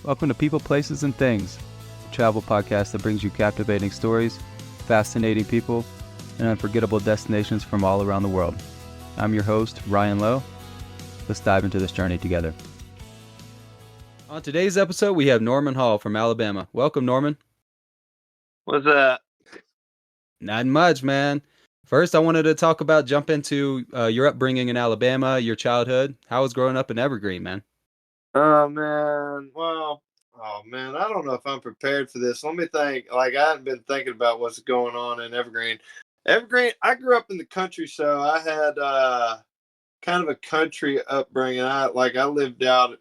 Welcome to People, Places, and Things, a travel podcast that brings you captivating stories, fascinating people, and unforgettable destinations from all around the world. I'm your host, Ryan Lowe. Let's dive into this journey together. On today's episode, we have Norman Hall from Alabama. Welcome, Norman. What's that? Not much, man. First, I wanted to jump into your upbringing in Alabama, your childhood. How was growing up in Evergreen, man? Oh man. I don't know if I'm prepared for this. Let me think. Like, I haven't been thinking about what's going on in Evergreen. I grew up in the country, so I had kind of a country upbringing. I lived out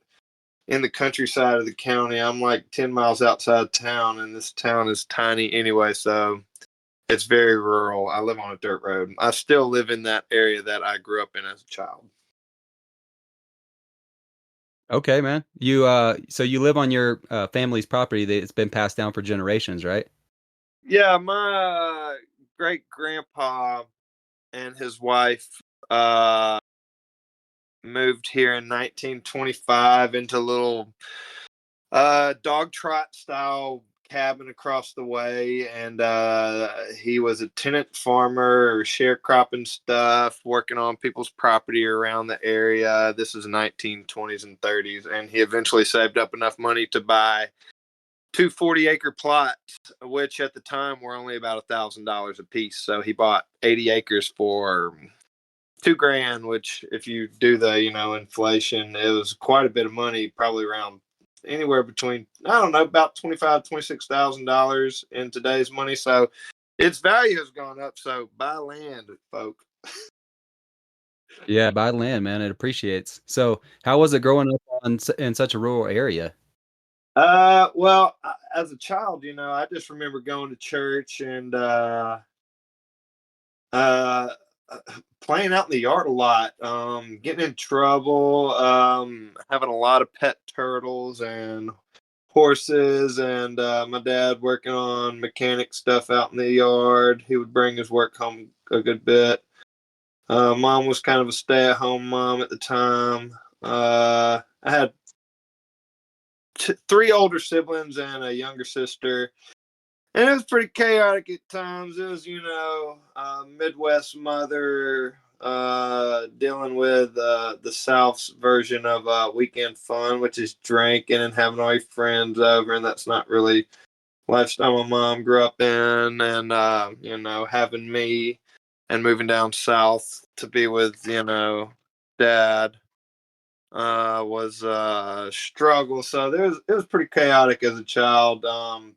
in the countryside of the county. I'm like 10 miles outside town, and this town is tiny anyway, so it's very rural. I live on a dirt road. I still live in that area that I grew up in as a child. Okay, man. So you live on your family's property that it's been passed down for generations, right? Yeah, my great grandpa and his wife uh, moved here in 1925 into a little dog trot style cabin across the way, and he was a tenant farmer, sharecropping stuff, working on people's property around the area. This is 1920s and 30s, and he eventually saved up enough money to buy two 40-acre plots, which at the time were only about $1,000 a piece. So he bought 80 acres for $2,000, which if you do the inflation, it was quite a bit of money, probably around anywhere between, I don't know, about $26,000 in today's money. So its value has gone up. So buy land, folk. Yeah, buy land, man. It appreciates. So, how was it growing up in such a rural area? As a child, I just remember going to church and uh, playing out in the yard a lot, getting in trouble, having a lot of pet turtles and horses, and my dad working on mechanic stuff out in the yard. He would bring his work home a good bit. Mom was kind of a stay-at-home mom at the time. I had three older siblings and a younger sister. And it was pretty chaotic at times. It was, Midwest mother dealing with the South's version of weekend fun, which is drinking and having all your friends over. And that's not really lifestyle my mom grew up in. And, having me and moving down south to be with, dad was a struggle. So it was pretty chaotic as a child,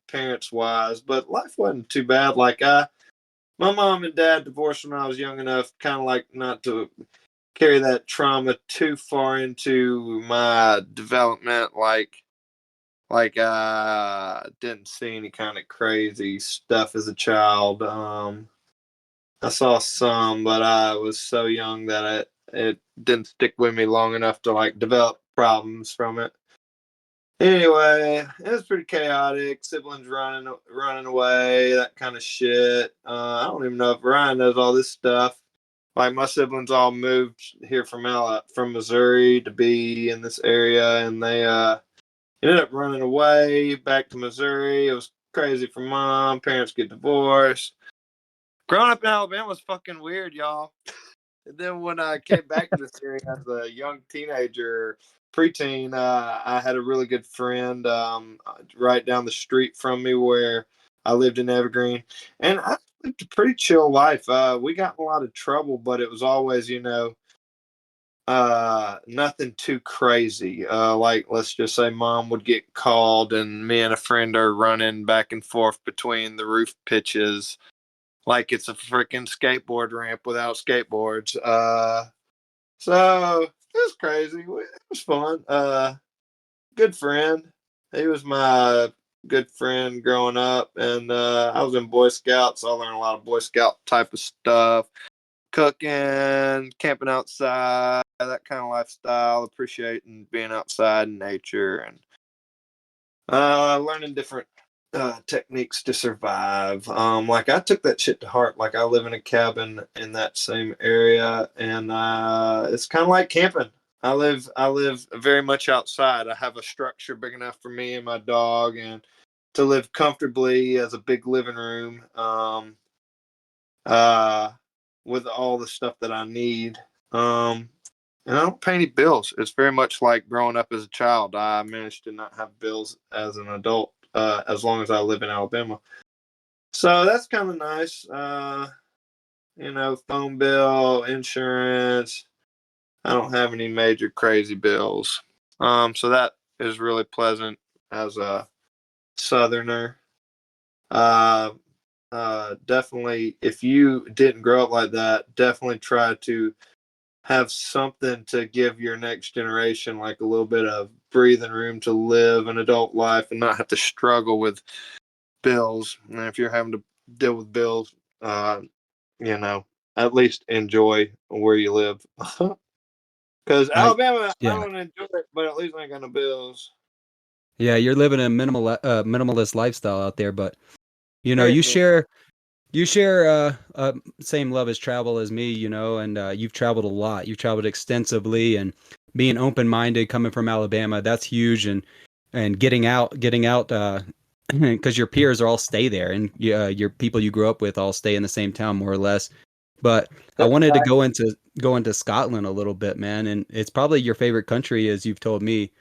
parents wise, but life wasn't too bad. My mom and dad divorced when I was young enough, kind of like not to carry that trauma too far into my development. Didn't see any kind of crazy stuff as a child. I saw some, but I was so young that it didn't stick with me long enough to like develop problems from it. Anyway, it was pretty chaotic. Siblings running away, that kind of shit. I don't even know if Ryan knows all this stuff. Like, my siblings all moved here from Missouri to be in this area, and they ended up running away back to Missouri. It was crazy for mom. Parents get divorced. Growing up in Alabama was fucking weird, y'all. And then when I came back to this area as a young teenager, preteen, I had a really good friend right down the street from me where I lived in Evergreen. And I lived a pretty chill life. We got in a lot of trouble, but it was always, nothing too crazy. Like, let's just say mom would get called and me and a friend are running back and forth between the roof pitches like it's a freaking skateboard ramp without skateboards. So it was crazy. It was fun. Good friend. He was my good friend growing up, and I was in Boy Scouts. So I learned a lot of Boy Scout type of stuff, cooking, camping outside, that kind of lifestyle, appreciating being outside in nature, and learning different techniques to survive. Like, I took that shit to heart. Like, I live in a cabin in that same area, and it's kind of like camping. I live very much outside. I have a structure big enough for me and my dog, and to live comfortably as a big living room. Uh, with all the stuff that I need. Um, and I don't pay any bills. It's very much like growing up as a child. I managed to not have bills as an adult, as long as I live in Alabama. So that's kind of nice. Phone bill, insurance. I don't have any major crazy bills. So that is really pleasant as a southerner. Uh, definitely, if you didn't grow up like that, definitely try to have something to give your next generation, like a little bit of breathing room to live an adult life and not have to struggle with bills. And if you're having to deal with bills, uh, you know, at least enjoy where you live. Because I Alabama, I yeah. don't enjoy it, but at least I ain't got no bills. Yeah, you're living a minimalist lifestyle out there, but Very you minimal. share same love as travel as me, and you've traveled a lot. You've traveled extensively, and being open-minded coming from Alabama, that's huge. And getting out because your peers are all stay there, and your people you grew up with all stay in the same town more or less. But I wanted to go into Scotland a little bit, man, and it's probably your favorite country, as you've told me.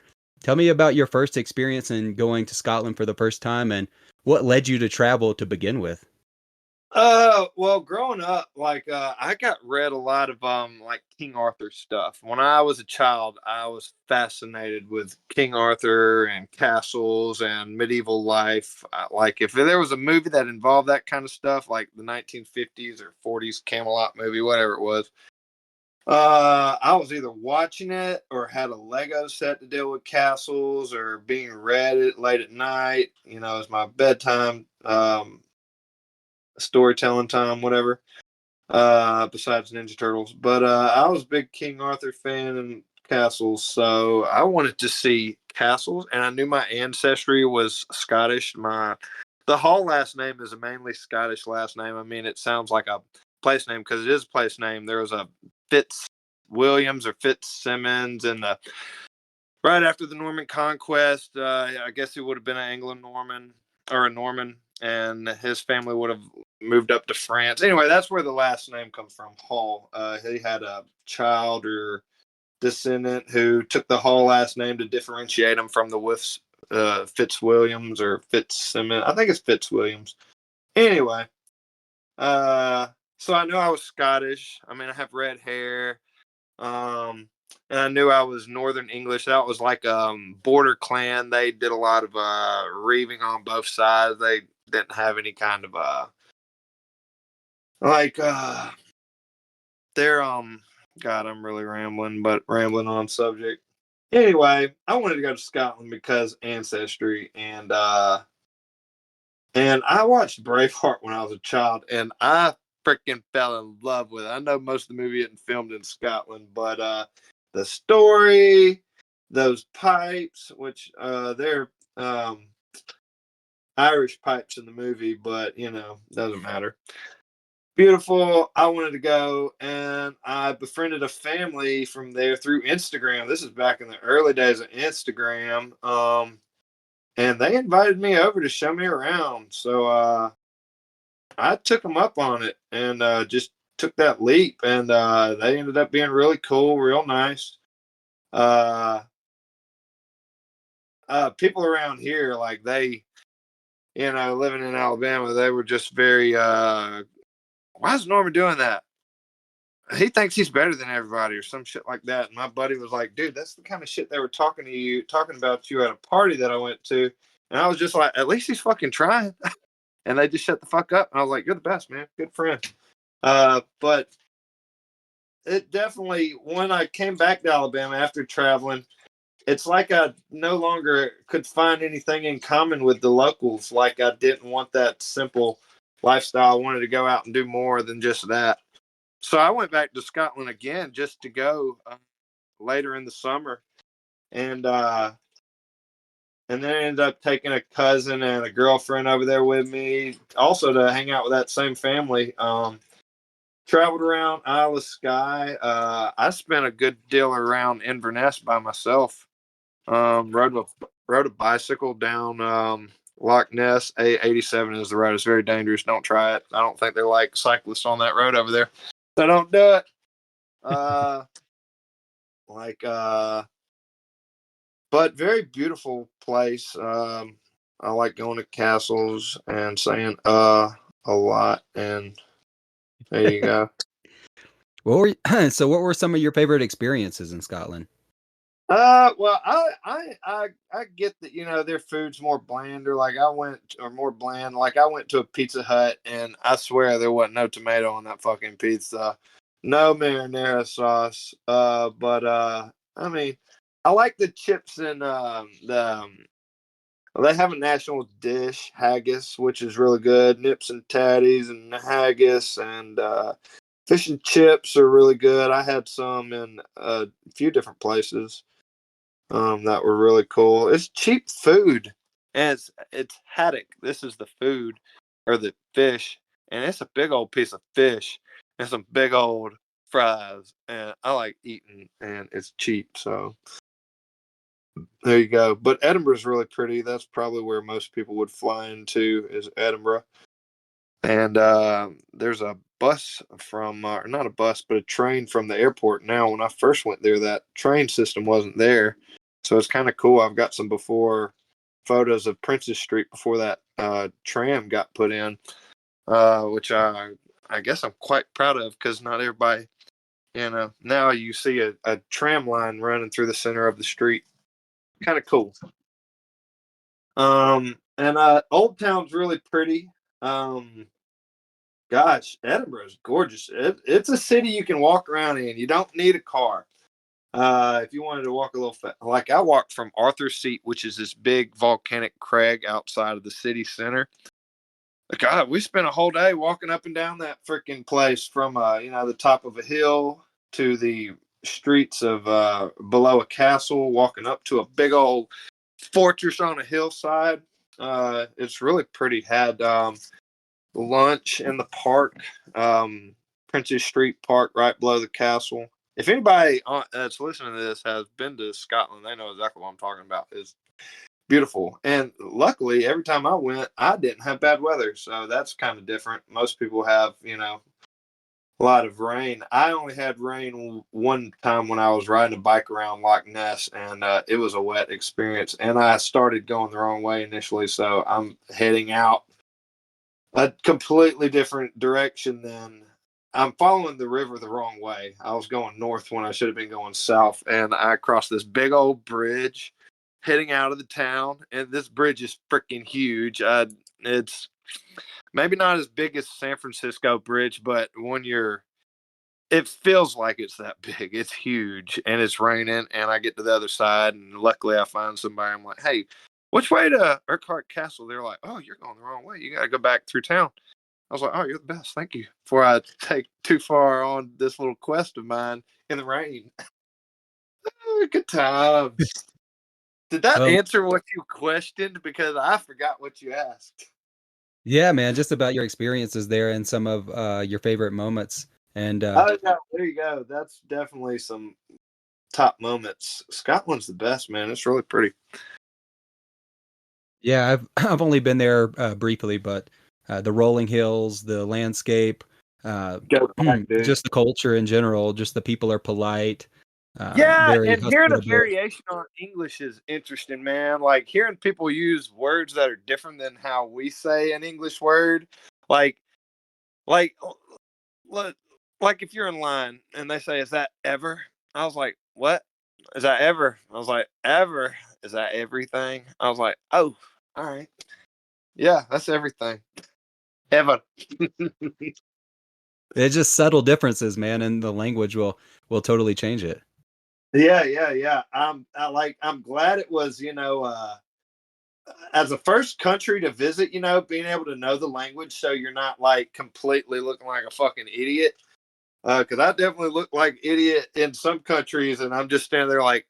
Tell me about your first experience in going to Scotland for the first time, and what led you to travel to begin with. Well, growing up, I got read a lot of like King Arthur stuff. When I was a child, I was fascinated with King Arthur and castles and medieval life. Like if there was a movie that involved that kind of stuff, like the 1950s or 40s Camelot movie, whatever it was, I was either watching it or had a Lego set to deal with castles or being read it late at night, as my bedtime storytelling time, whatever. Besides Ninja Turtles. But I was a big King Arthur fan and castles, so I wanted to see castles, and I knew my ancestry was Scottish. The Hall last name is a mainly Scottish last name. I mean, it sounds like a place name because it is a place name. There was a Fitzwilliams or Fitzsimmons, and right after the Norman conquest, I guess he would have been an Anglo-Norman or a Norman, and his family would have moved up to France. Anyway, that's where the last name comes from, Hall. He had a child or descendant who took the Hall last name to differentiate him from the Fitzwilliams or Fitzsimmons. I think it's Fitzwilliams. Anyway, uh, so I knew I was Scottish. I mean, I have red hair. And I knew I was Northern English. That was like border clan. They did a lot of reaving on both sides. They didn't have any kind of like they're God, I'm really rambling, but rambling on subject. Anyway, I wanted to go to Scotland because ancestry and I watched Braveheart when I was a child, and I freaking fell in love with it. I know most of the movie isn't filmed in Scotland, but the story, those pipes, which they're Irish pipes in the movie, but doesn't matter. Beautiful. I wanted to go, and I befriended a family from there through Instagram. This is back in the early days of Instagram. And they invited me over to show me around. So I took them up on it and just took that leap, and they ended up being really cool, real nice. Uh, People around here, like living in Alabama, they were just very, why is Norman doing that? He thinks he's better than everybody or some shit like that. And my buddy was like, dude, that's the kind of shit they were talking about you at a party that I went to. And I was just like, at least he's fucking trying. And they just shut the fuck up. And I was like, you're the best, man. Good friend. But it definitely, when I came back to Alabama after traveling, it's like I no longer could find anything in common with the locals. Like I didn't want that simple lifestyle. I wanted to go out and do more than just that. So I went back to Scotland again just to go later in the summer, and then I ended up taking a cousin and a girlfriend over there with me, also to hang out with that same family. traveled around Isle of Skye. I spent a good deal around Inverness by myself. Rode a bicycle down Loch Ness. A87 is the road. It's very dangerous. Don't try it. I don't think they like cyclists on that road over there. So don't do it. Like but very beautiful place. I like going to castles and saying a lot, and there you go. So what were some of your favorite experiences in Scotland? Well, I get that, their food's more bland, or like I went, or more bland. Like I went to a Pizza Hut, and I swear there wasn't no tomato on that fucking pizza, no marinara sauce. But I mean, I like the chips and they have a national dish, haggis, which is really good. Nips and tatties and haggis, and fish and chips are really good. I had some in a few different places that were really cool. It's cheap food, and it's haddock. This is the food or the fish, and it's a big old piece of fish and some big old fries. And I like eating, and it's cheap, so there you go. But Edinburgh's really pretty. That's probably where most people would fly into, is Edinburgh. And there's a bus from, not a bus, but a train from the airport. Now, when I first went there, that train system wasn't there. So it's kind of cool. I've got some before photos of Princess Street before that tram got put in, which I guess I'm quite proud of, because not everybody, now you see a tram line running through the center of the street. Kind of cool. And Old Town's really pretty. Gosh, Edinburgh is gorgeous. It's a city you can walk around in. You don't need a car. If you wanted to walk a little like I walked from Arthur's Seat, which is this big volcanic crag outside of the city center. God, we spent a whole day walking up and down that freaking place from the top of a hill to the streets of below a castle, walking up to a big old fortress on a hillside. It's really pretty. Had lunch in the park, Princess Street Park, right below the castle. If anybody that's listening to this has been to Scotland, they know exactly what I'm talking about. It's beautiful, and luckily, every time I went, I didn't have bad weather, so that's kind of different. Most people have, a lot of rain. I only had rain one time when I was riding a bike around Loch Ness, and it was a wet experience. And I started going the wrong way initially, so I'm heading out a completely different direction than I'm following the river the wrong way. I was going north when I should have been going south, and I crossed this big old bridge heading out of the town, and this bridge is freaking huge. It's maybe not as big as San Francisco Bridge, but it feels like it's that big. It's huge, and it's raining, and I get to the other side, and luckily I find somebody. I'm like, hey, which way to Urquhart Castle? They're like, oh, you're going the wrong way. You got to go back through town. I was like, oh, you're the best. Thank you. Before I take too far on this little quest of mine in the rain. Good times. Did that Well, answer what you questioned? Because I forgot what you asked. yeah, man, just about your experiences there and some of your favorite moments. And Oh, yeah, there you go. That's definitely some top moments. Scotland's the best, man. It's really pretty. yeah, I've only been there briefly, but the rolling hills, the landscape, uh, Go back, dude. just the culture in general, just the people are polite, Yeah, very and hearing a hospitable. variation on English is interesting, man. Like hearing people use words that are different than how we say an English word. Like, like, like, like if you're in line and they say, "Is that ever?" I was like, "What? Is that ever?" I was like, "Ever? Is that everything?" I was like, "Oh, all right, yeah, that's everything. Ever." It's just subtle differences, man, and the language will totally change it. Yeah. I'm glad it was, as a first country to visit, being able to know the language so you're not like completely looking like a fucking idiot. Because I definitely look like idiot in some countries, and I'm just standing there like,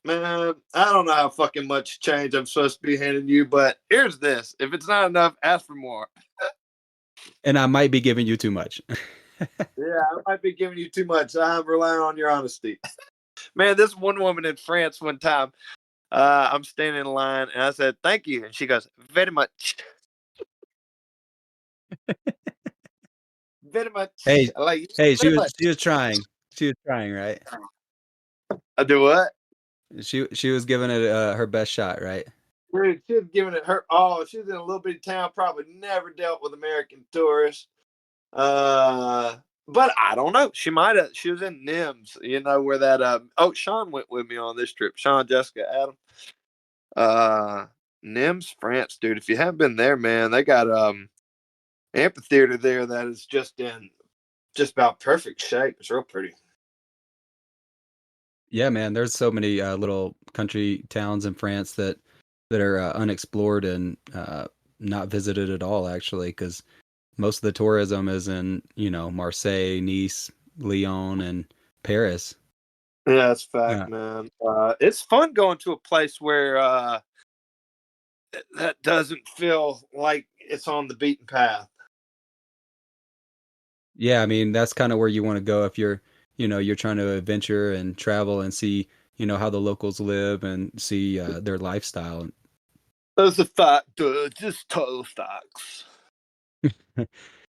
man, I don't know how fucking much change I'm supposed to be handing you, but here's this. If it's not enough, ask for more. And I might be giving you too much. Yeah, I might be giving you too much. I'm relying on your honesty. Man, this one woman in France one time, I'm standing in line and I said, thank you. And she goes, very much. Very much. Hey, I like you hey, very much. she was trying. She was trying, right? I do what? She was giving it her best shot, right? Dude, she was giving it her all. She was in a little bitty town, probably never dealt with American tourists. Uh, but I don't know. She might have. She was in Nims, where that. Oh, Sean went with me on this trip. Sean, Jessica, Adam. Uh, Nims, France, dude. If you haven't been there, man, they got amphitheater there that is just in just about perfect shape. It's real pretty. Yeah, man. There's so many little country towns in France that are unexplored and not visited at all, actually, because most of the tourism is in, Marseille, Nice, Lyon, and Paris. Yeah, that's fact, Uh, man. It's fun going to a place where that doesn't feel like it's on the beaten path. yeah, I mean, that's kind of where you want to go if you're trying to adventure and travel and see, how the locals live and see their lifestyle. That's a fact, dude. Just total facts.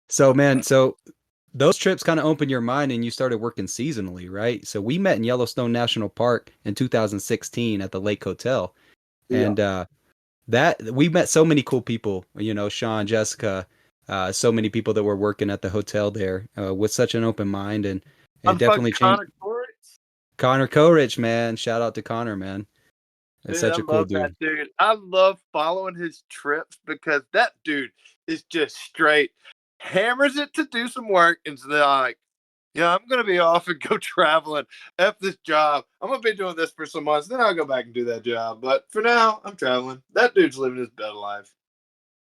So, man, so those trips kind of opened your mind and you started working seasonally, right? So we met in Yellowstone National Park in 2016 at the Lake Hotel. Yeah. And that we met so many cool people, Sean, Jessica, so many people that were working at the hotel there with such an open mind, and it Motherfucking definitely changed. Connor Torrance. Connor Corich, man, shout out to Connor, man. It's Dude, I such a cool love that dude. dude. I love following his trips because that dude is just straight hammers it to do some work and then like, yeah, I'm gonna be off and go traveling. F this job. I'm gonna be doing this for some months, then I'll go back and do that job. But for now, I'm traveling. That dude's living his better life.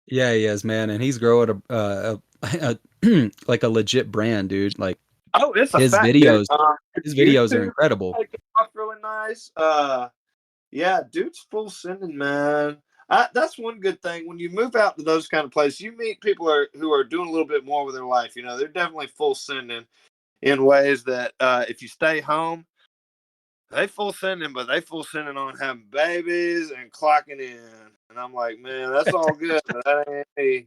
Yeah, he is, man, and he's growing like a legit brand, dude. Like Oh, it's a his fact, dude. videos, his videos are YouTube incredible. like off really nice. Yeah, dude's full sending, man. That's one good thing when you move out to those kind of places. You meet people who are doing a little bit more with their life. They're definitely full sending in ways that if you stay home, they full sending, but they full sending on having babies and clocking in. And I'm like, man, that's all good, but that ain't me.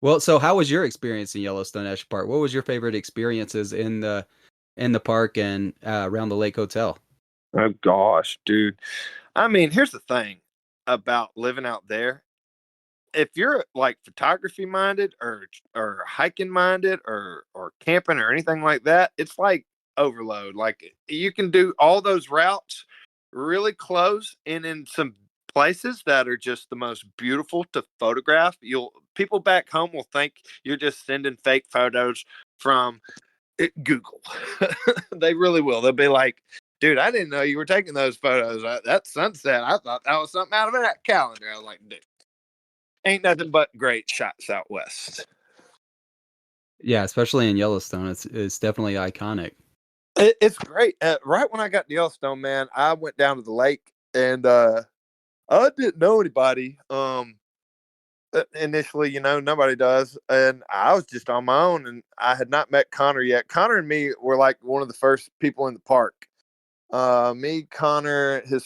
Well, so how was your experience in Yellowstone National Park? What was your favorite experiences in the park and around the Lake Hotel? Oh gosh, dude. I mean, here's the thing about living out there. If you're like photography minded or hiking minded or camping or anything like that, it's like overload. Like you can do all those routes really close and in some places that are just the most beautiful to photograph. You'll People back home will think you're just sending fake photos from Google. They really will. They'll be like, dude, I didn't know you were taking those photos. That sunset, I thought that was something out of that calendar. I was like, dude, ain't nothing but great shots out west. Yeah, especially in Yellowstone, it's definitely iconic. It's great. Right when I got to Yellowstone, man, I went down to the lake and I didn't know anybody. Initially, nobody does, and I was just on my own, and I had not met Connor yet. Connor and me were like one of the first people in the park. Me, Connor, his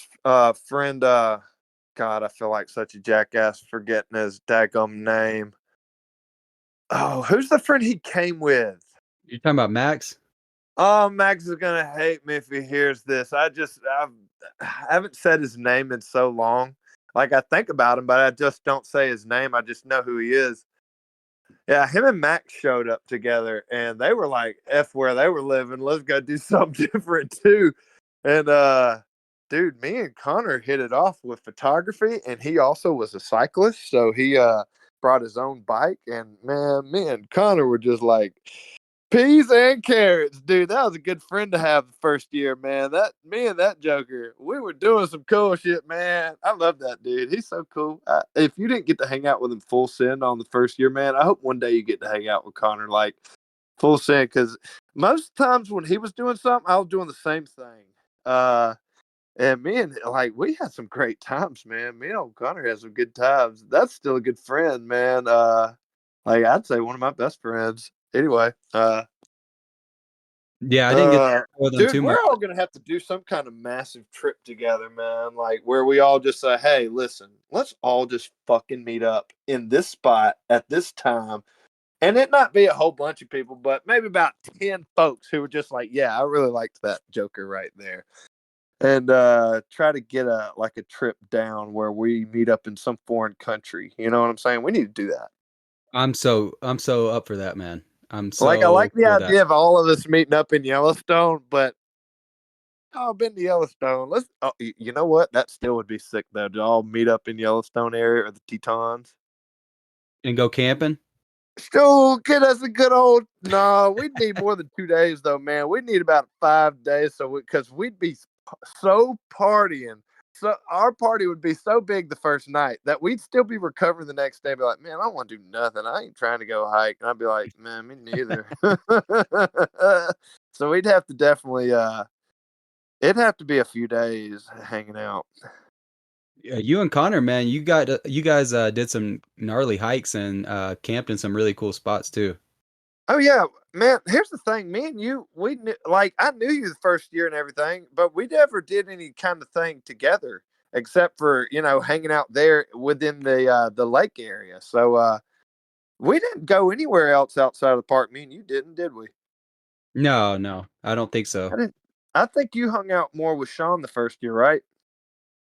friend. God, I feel like such a jackass forgetting his daggum name. Oh, who's the friend he came with? You're talking about Max? Oh, Max is gonna hate me if he hears this. I haven't said his name in so long. Like I think about him, but I just don't say his name. I just know who he is. Yeah, him and Max showed up together, and they were like, "F where they were living. Let's go do something different too." And dude, me and Connor hit it off with photography, and he also was a cyclist, so he brought his own bike. And man, me and Connor were just like peas and carrots, dude. That was a good friend to have the first year, man. That Me and that Joker, we were doing some cool shit, man. I love that dude. He's so cool. If you didn't get to hang out with him full send on the first year, man, I hope one day you get to hang out with Connor like full send because most times when he was doing something, I was doing the same thing. And me and like we had some great times, man. Me and old Connor had some good times. That's still a good friend, man. Like I'd say one of my best friends. anyway, Yeah, I didn't get to go with them dude, too we're much. all gonna have to do some kind of massive trip together, man. Like where we all just say, "Hey, listen, let's all just fucking meet up in this spot at this time," and it not be a whole bunch of people, but maybe about 10 folks who were just like, "Yeah, I really liked that Joker right there," and try to get a trip down where we meet up in some foreign country. You know what I'm saying? We need to do that. I'm so up for that, man. I'm Like I so like the for that. idea of all of us meeting up in Yellowstone, but oh, I've been to Yellowstone. Let's. Oh, you know what? That still would be sick though. To all meet up in Yellowstone area or the Tetons. And go camping? Still get us a good old. No, we'd need more than 2 days though, man. We'd need about 5 days, so because we'd be so partying. So our party would be so big the first night that we'd still be recovering the next day. Be like, man, I don't want to do nothing. I ain't trying to go hike. And I'd be like, man, me neither. So we'd have to definitely. It'd have to be a few days hanging out. Yeah, you and Connor, man, you guys did some gnarly hikes and camped in some really cool spots too. Oh yeah, man. Here's the thing: me and you, we knew, like I knew you the first year and everything, but we never did any kind of thing together except for hanging out there within the lake area. So we didn't go anywhere else outside of the park. Me and you didn't, did we? No, no, I don't think so. I didn't. I think you hung out more with Sean the first year, right?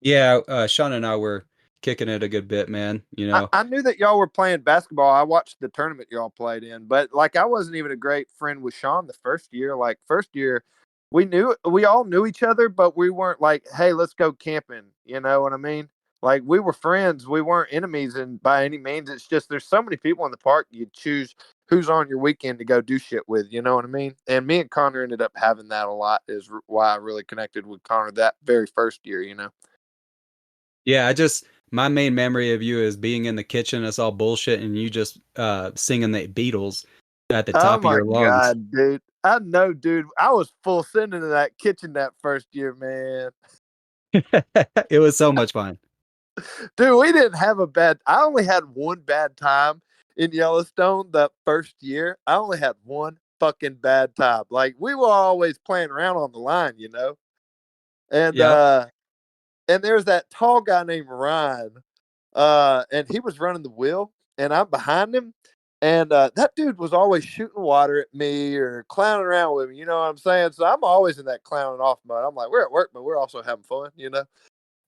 Yeah, Sean and I were kicking it a good bit, man. I knew that y'all were playing basketball. I watched the tournament y'all played in, but like I wasn't even a great friend with Sean the first year. Like first year, we all knew each other, but we weren't like, hey, let's go camping. You know what I mean? Like we were friends, we weren't enemies, and by any means, it's just there's so many people in the park. You choose who's on your weekend to go do shit with. You know what I mean? And me and Connor ended up having that a lot. Is why I really connected with Connor that very first year. You know. Yeah, my main memory of you is being in the kitchen, us all bullshit, and you just singing the Beatles at the Oh top of my your lungs. god, dude. I know, dude. I was full sending to that kitchen that first year, man. It was so much fun. Dude, we didn't have a bad I only had one bad time in Yellowstone that first year. I only had one fucking bad time. Like we were always playing around on the line, you know? And Yep. and there's that tall guy named Ryan. And he was running the wheel and I'm behind him. And that dude was always shooting water at me or clowning around with me. You know what I'm saying? So I'm always in that clowning off mode. I'm like, we're at work, but we're also having fun, you know?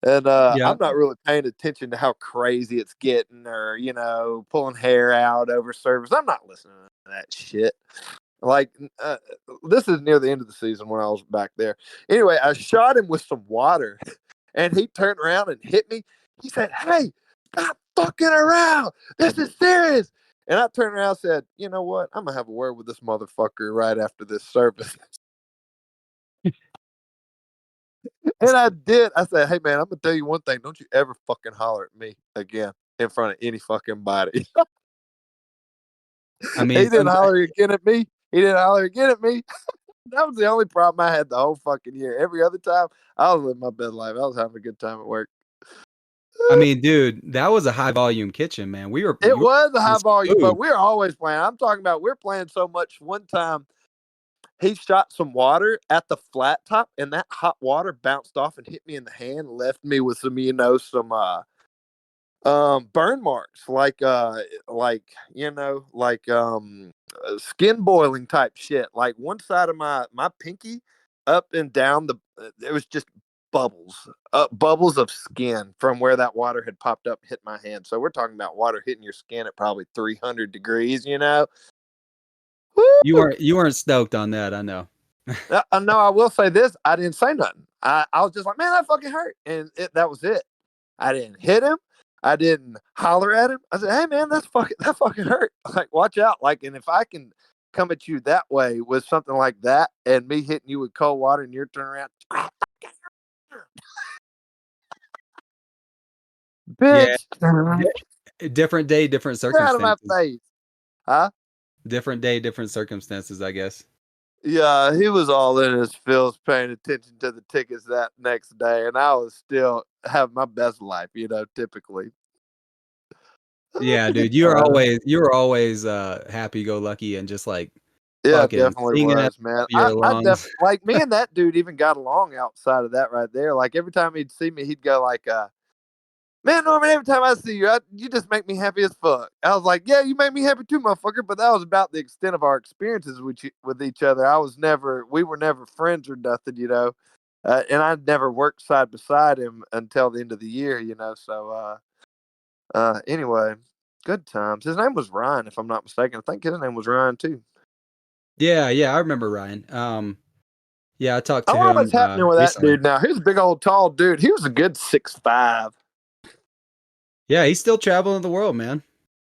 And I'm Yep. not really paying attention to how crazy it's getting or, pulling hair out over service. I'm not listening to that shit. Like, this is near the end of the season when I was back there. Anyway, I shot him with some water and he turned around and hit me. He said, hey, stop fucking around. This is serious. And I turned around and said, you know what? I'm going to have a word with this motherfucker right after this service. And I did. I said, hey, man, I'm going to tell you one thing. Don't you ever fucking holler at me again in front of any fucking body. I mean, He didn't holler again at me. He didn't holler again at me. That was the only problem I had the whole fucking year. Every other time, I was living my best life. I was having a good time at work. dude, that was a high volume kitchen, man. It You were was a making high some volume, but food. we're always playing. I'm talking about we're playing so much. One time, he shot some water at the flat top, and that hot water bounced off and hit me in the hand, and left me with some, some burn marks, skin boiling type shit. Like one side of my pinky, up and down there was just bubbles of skin from where that water had popped up, hit my hand. So we're talking about water hitting your skin at probably 300 degrees. You Woo! weren't stoked on that, I know. No, I will say this: I didn't say nothing. I was just like, man, that fucking hurt, and that was it. I didn't hit him. I didn't holler at him. I said, "Hey, man, that fucking hurt. Like, watch out. Like, and if I can come at you that way with something like that, and me hitting you with cold water, and you're turning around, Yeah, bitch, different day, different get out of my circumstances. face, huh?" Different day, different circumstances, I guess. Yeah, he was all in his feels, paying attention to the tickets that next day, and I was still having my best life, typically. Yeah, dude, you were always happy go lucky and just like Yeah, fucking definitely singing at was, the top man. of your lungs. Like me and that dude even got along outside of that right there. Like every time he'd see me, he'd go like, "Man, Norman, every time I see you, you just make me happy as fuck." I was like, "Yeah, you make me happy too, motherfucker." But that was about the extent of our experiences with each other. We were never friends or nothing, you know. And I never worked side by side him until the end of the year, you know. So, anyway, good times. His name was Ryan, if I'm not mistaken. I think his name was Ryan too. Yeah, yeah, I remember Ryan. Yeah, I talked I to wonder what's him happening with that recently. dude now. He's a big old tall dude. He was a good 6'5". Yeah, he's still traveling the world, man.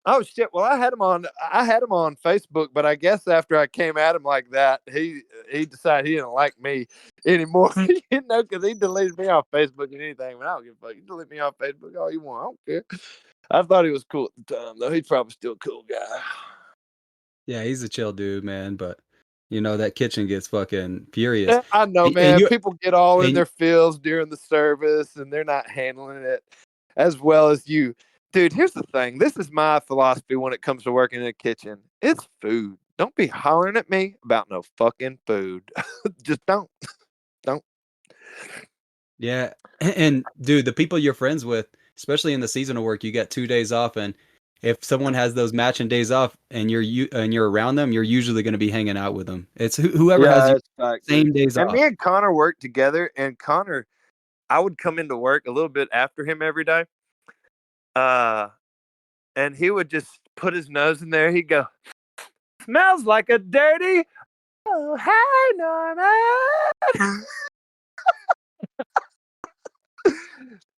Oh shit! Well, I had him on Facebook, but I guess after I came at him like that, he decided he didn't like me anymore. You know, because he deleted me off Facebook and anything. But I don't give a fuck. You delete me off Facebook all you want. I don't care. I thought he was cool at the time, though. He's probably still a cool guy. Yeah, he's a chill dude, man, but you know that kitchen gets fucking furious. Yeah, I know, And man. you People get all in and their feels during the service, and they're not handling it as well as you. Dude, here's the thing. This is my philosophy when it comes to working in a kitchen. It's food. Don't be hollering at me about no fucking food. Just don't. Don't. yeah, and dude, the people you're friends with, especially in the seasonal work, you get 2 days off, and if someone has those matching days off and you're around them, you're usually going to be hanging out with them. It's whoever has Yeah, you that's fact, dude. same days And me off. and Connor worked together, and Connor, I would come into work a little bit after him every day. Uh, and he would just put his nose in there. He'd go, "Smells like a dirty. Oh, hey, Norman."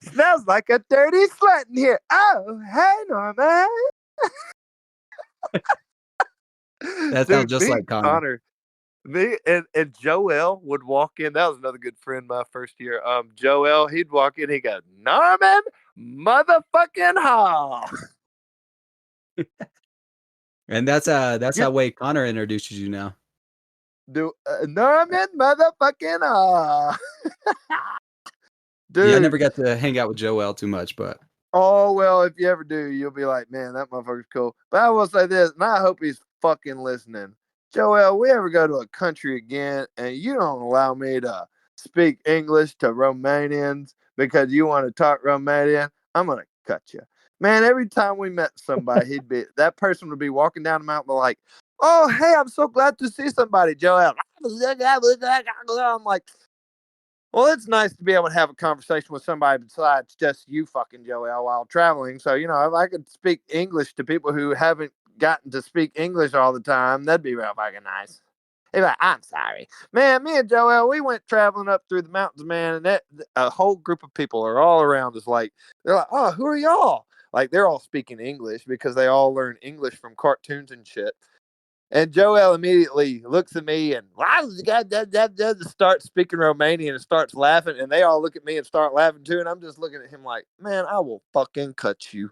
"Smells like a dirty sweat in here. Oh, hey, Norman." That sounds Dude, just me like and Connor. Connor, and Joel would walk in. That was another good friend my first year. Joel, he'd walk in, he'd go, "Norman, motherfucking Hall." And that's how Get way Connor introduces you now. do Norman, motherfucking Hall. Yeah, I Dude, never got to hang out with Joel too much, but oh well, if you ever do, you'll be like, man, that motherfucker's cool. But I will say this, and I hope he's fucking listening. Joel, we ever go to a country again and you don't allow me to speak English to Romanians because you want to talk Romanian, I'm gonna cut you. Man, every time we met somebody, that person would be walking down the mountain like, "Oh, hey, I'm so glad to see somebody, Joel." I'm like, well, it's nice to be able to have a conversation with somebody besides just you fucking Joel while traveling. So, you know, if I could speak English to people who haven't gotten to speak English all the time, that'd be real fucking nice. They'd be like, "I'm sorry." Man, me and Joel, we went traveling up through the mountains, man, and a whole group of people are all around us. Like, they're like, "Oh, who are y'all?" Like, they're all speaking English because they all learn English from cartoons and shit. And Joel immediately looks at me and starts speaking Romanian and starts laughing. And they all look at me and start laughing too. And I'm just looking at him like, man, I will fucking cut you.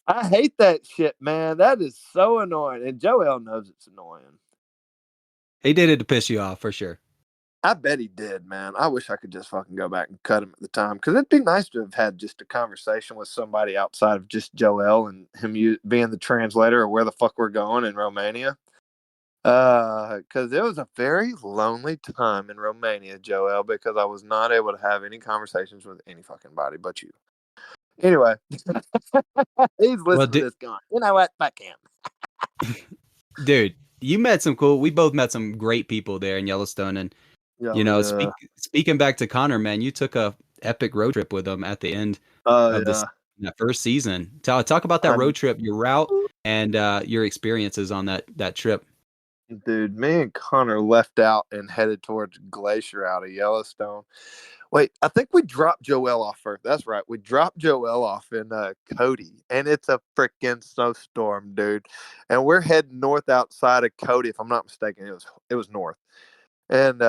I hate that shit, man. That is so annoying. And Joel knows it's annoying. he did it to piss you off for sure. I bet he did, man. I wish I could just fucking go back and cut him at the time because it'd be nice to have had just a conversation with somebody outside of just Joel and him being the translator of where the fuck we're going in Romania. Because it was a very lonely time in Romania, Joel, because I was not able to have any conversations with any fucking body but you. Anyway, he's Well, listening to this going, you know what? Fuck him. dude, we both met some great people there in Yellowstone. And, Oh, yeah. speaking back to Connor, man, you took a epic road trip with him at the end Oh, of this yeah. that first season. Talk about that I road trip, your route, and your experiences on that trip. Dude, me and Connor left out and headed towards Glacier out of Yellowstone. Wait, I think we dropped Joel off first. That's right. We dropped Joel off in Cody, and it's a freaking snowstorm, dude. And we're heading north outside of Cody, if I'm not mistaken. It was north, and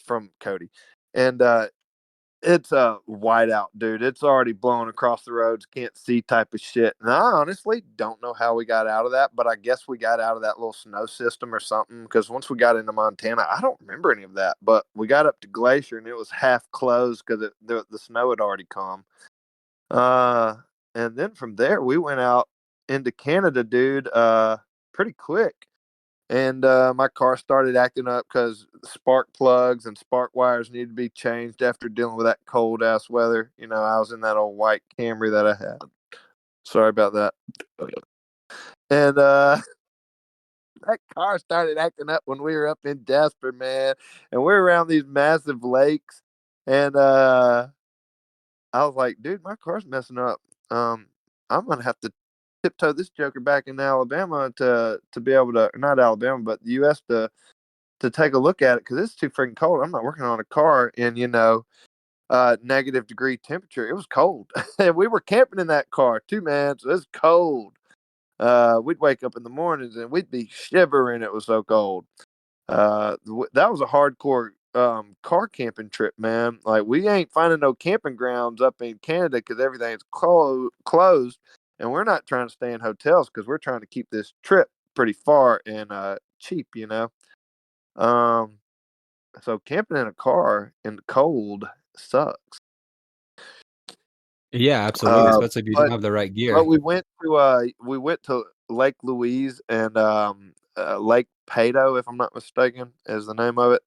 from Cody, and it's a whiteout, dude. It's already blowing across the roads, can't see type of shit. And I honestly don't know how we got out of that, but I guess we got out of that little snow system or something. Because once we got into Montana, I don't remember any of that. But we got up to Glacier and it was half closed because the snow had already come. And then from there we went out into Canada, dude, pretty quick. And my car started acting up because spark plugs and spark wires needed to be changed after dealing with that cold ass weather. You know, I was in that old white Camry that I had. Sorry about that. And that car started acting up when we were up in Jasper, man. And we're around these massive lakes. And I was like, dude, my car's messing up. I'm gonna have to tiptoe this joker back into Alabama to be able to, not Alabama, but the U.S. to take a look at it because it's too freaking cold. I'm not working on a car in negative degree temperature. It was cold, and we were camping in that car too, man. So it's cold. We'd wake up in the mornings and we'd be shivering. It was so cold. That was a hardcore car camping trip, man. Like we ain't finding no camping grounds up in Canada because everything's closed, and we're not trying to stay in hotels because we're trying to keep this trip pretty far and cheap, you know. Um, so camping in a car in the cold sucks. Yeah, absolutely. Uh, Especially if you don't but have the right but gear. we went to Lake Louise and Lake Pado, if I'm not mistaken, is the name of it.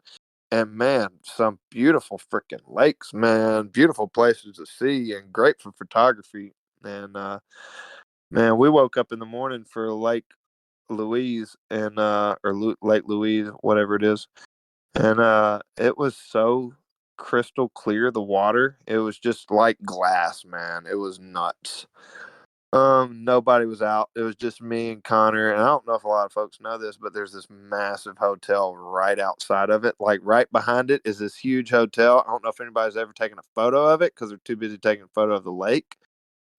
And man, some beautiful freaking lakes, man. Beautiful places to see and great for photography. And man, we woke up in the morning for Lake Louise and Lake Louise, whatever it is. And it was so crystal clear, the water. It was just like glass, man. It was nuts. Nobody was out. It was just me and Connor. And I don't know if a lot of folks know this, but there's this massive hotel right outside of it. Like right behind it is this huge hotel. I don't know if anybody's ever taken a photo of it because they're too busy taking a photo of the lake.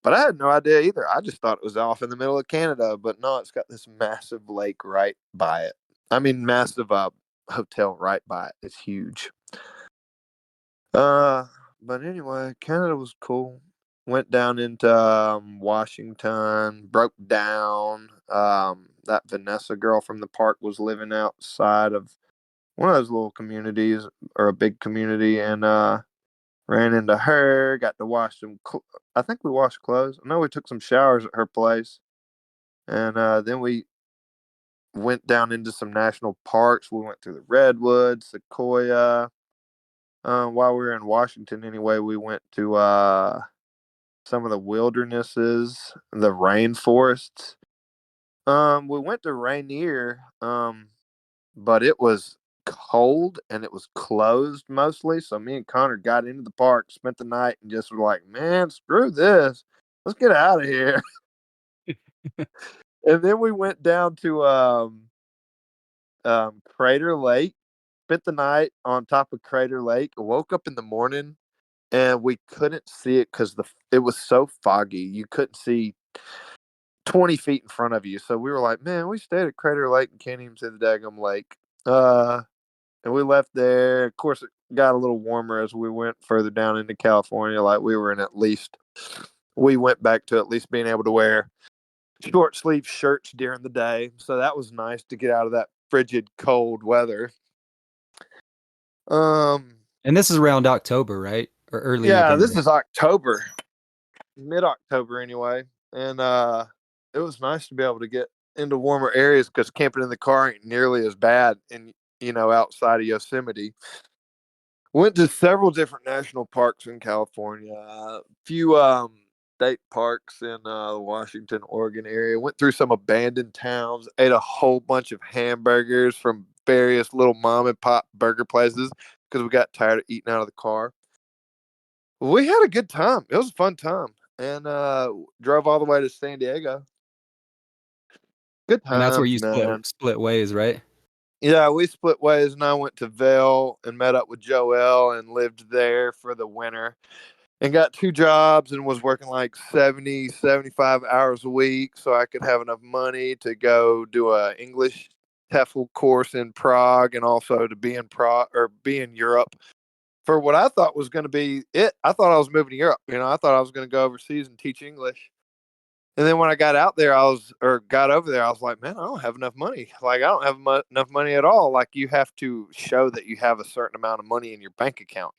But I had no idea either. I just thought it was off in the middle of Canada, but no, it's got this massive lake right by it. I mean, massive hotel right by it. It's huge. Uh, but anyway, Canada was cool. Went down into Washington, broke down. That Vanessa girl from the park was living outside of one of those little communities or a big community, and ran into her. Got to wash some. I think we washed clothes. I know we took some showers at her place, and then we went down into some national parks. We went through the redwoods, Sequoia. While we were in Washington, anyway, we went to some of the wildernesses, the rainforests. We went to Rainier, but it was cold and it was closed mostly. So me and Connor got into the park, spent the night, and just were like, "Man, screw this, let's get out of here." And then we went down to Crater Lake, spent the night on top of Crater Lake. Woke up in the morning and we couldn't see it because it was so foggy. You couldn't see 20 feet in front of you. So we were like, man, we stayed at Crater Lake and can't even see the daggum lake. And we left there. Of course, it got a little warmer as we went further down into California. Like we went back to at least being able to wear short sleeve shirts during the day. So that was nice to get out of that frigid cold weather. Um, And this is around October, right? Or early yeah, this November. is October, mid October anyway. And it was nice to be able to get into warmer areas because camping in the car ain't nearly as bad outside of Yosemite. Went to several different national parks in California, a few state parks in the Washington, Oregon area. Went through some abandoned towns, ate a whole bunch of hamburgers from various little mom and pop burger places because we got tired of eating out of the car. We had a good time. It was a fun time, and drove all the way to San Diego. Good And that's where times, you split man. split ways, right? Yeah, we split ways, and I went to Vail and met up with Joel and lived there for the winter and got two jobs and was working like 70, 75 hours a week so I could have enough money to go do a English TEFL course in Prague and also to be in Prague or be in Europe for what I thought was going to be it. I thought I was moving to Europe. I thought I was going to go overseas and teach English. And then when I got out there, got over there, I was like, man, I don't have enough money. Like, I don't have enough money at all. Like, you have to show that you have a certain amount of money in your bank account.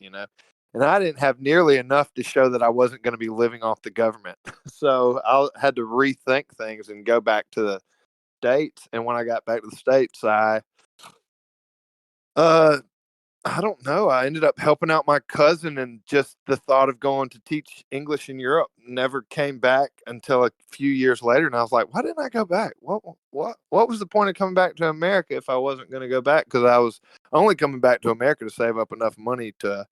and I didn't have nearly enough to show that I wasn't going to be living off the government. So I had to rethink things and go back to the States. And when I got back to the States, uh, I don't know. I ended up helping out my cousin, and just the thought of going to teach English in Europe never came back until a few years later. And I was like, why didn't I go back? What was the point of coming back to America if I wasn't going to go back? Because I was only coming back to America to save up enough money to.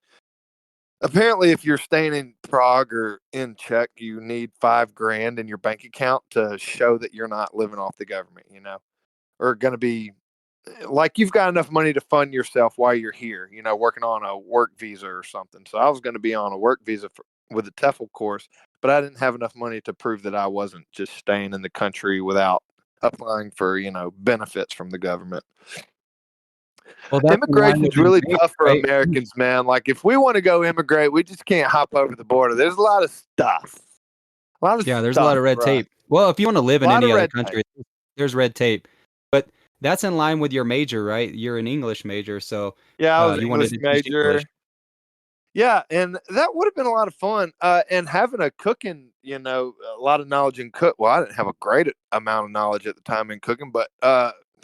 Apparently, if you're staying in Prague or in Czech, you need $5,000 in your bank account to show that you're not living off the government, or going to be like you've got enough money to fund yourself while you're here, working on a work visa or something. So I was going to be on a work visa with a TEFL course, but I didn't have enough money to prove that I wasn't just staying in the country without applying for, benefits from the government. Well, that's in line with Immigration's your really major, tough for right? Americans, man. Like if we want to go immigrate, we just can't hop over the border. There's a lot of stuff. A lot of Yeah, there's a lot stuff of red for us. tape. Well, if you want to live A in lot any of other red tape. country, there's red tape. But that's in line with your major, right? You're an English major, so Yeah, I was an you wanted English to teach English. major. Yeah, and that would have been a lot of fun. And having a cooking, a lot of knowledge in cook. Well, I didn't have a great amount of knowledge at the time in cooking, but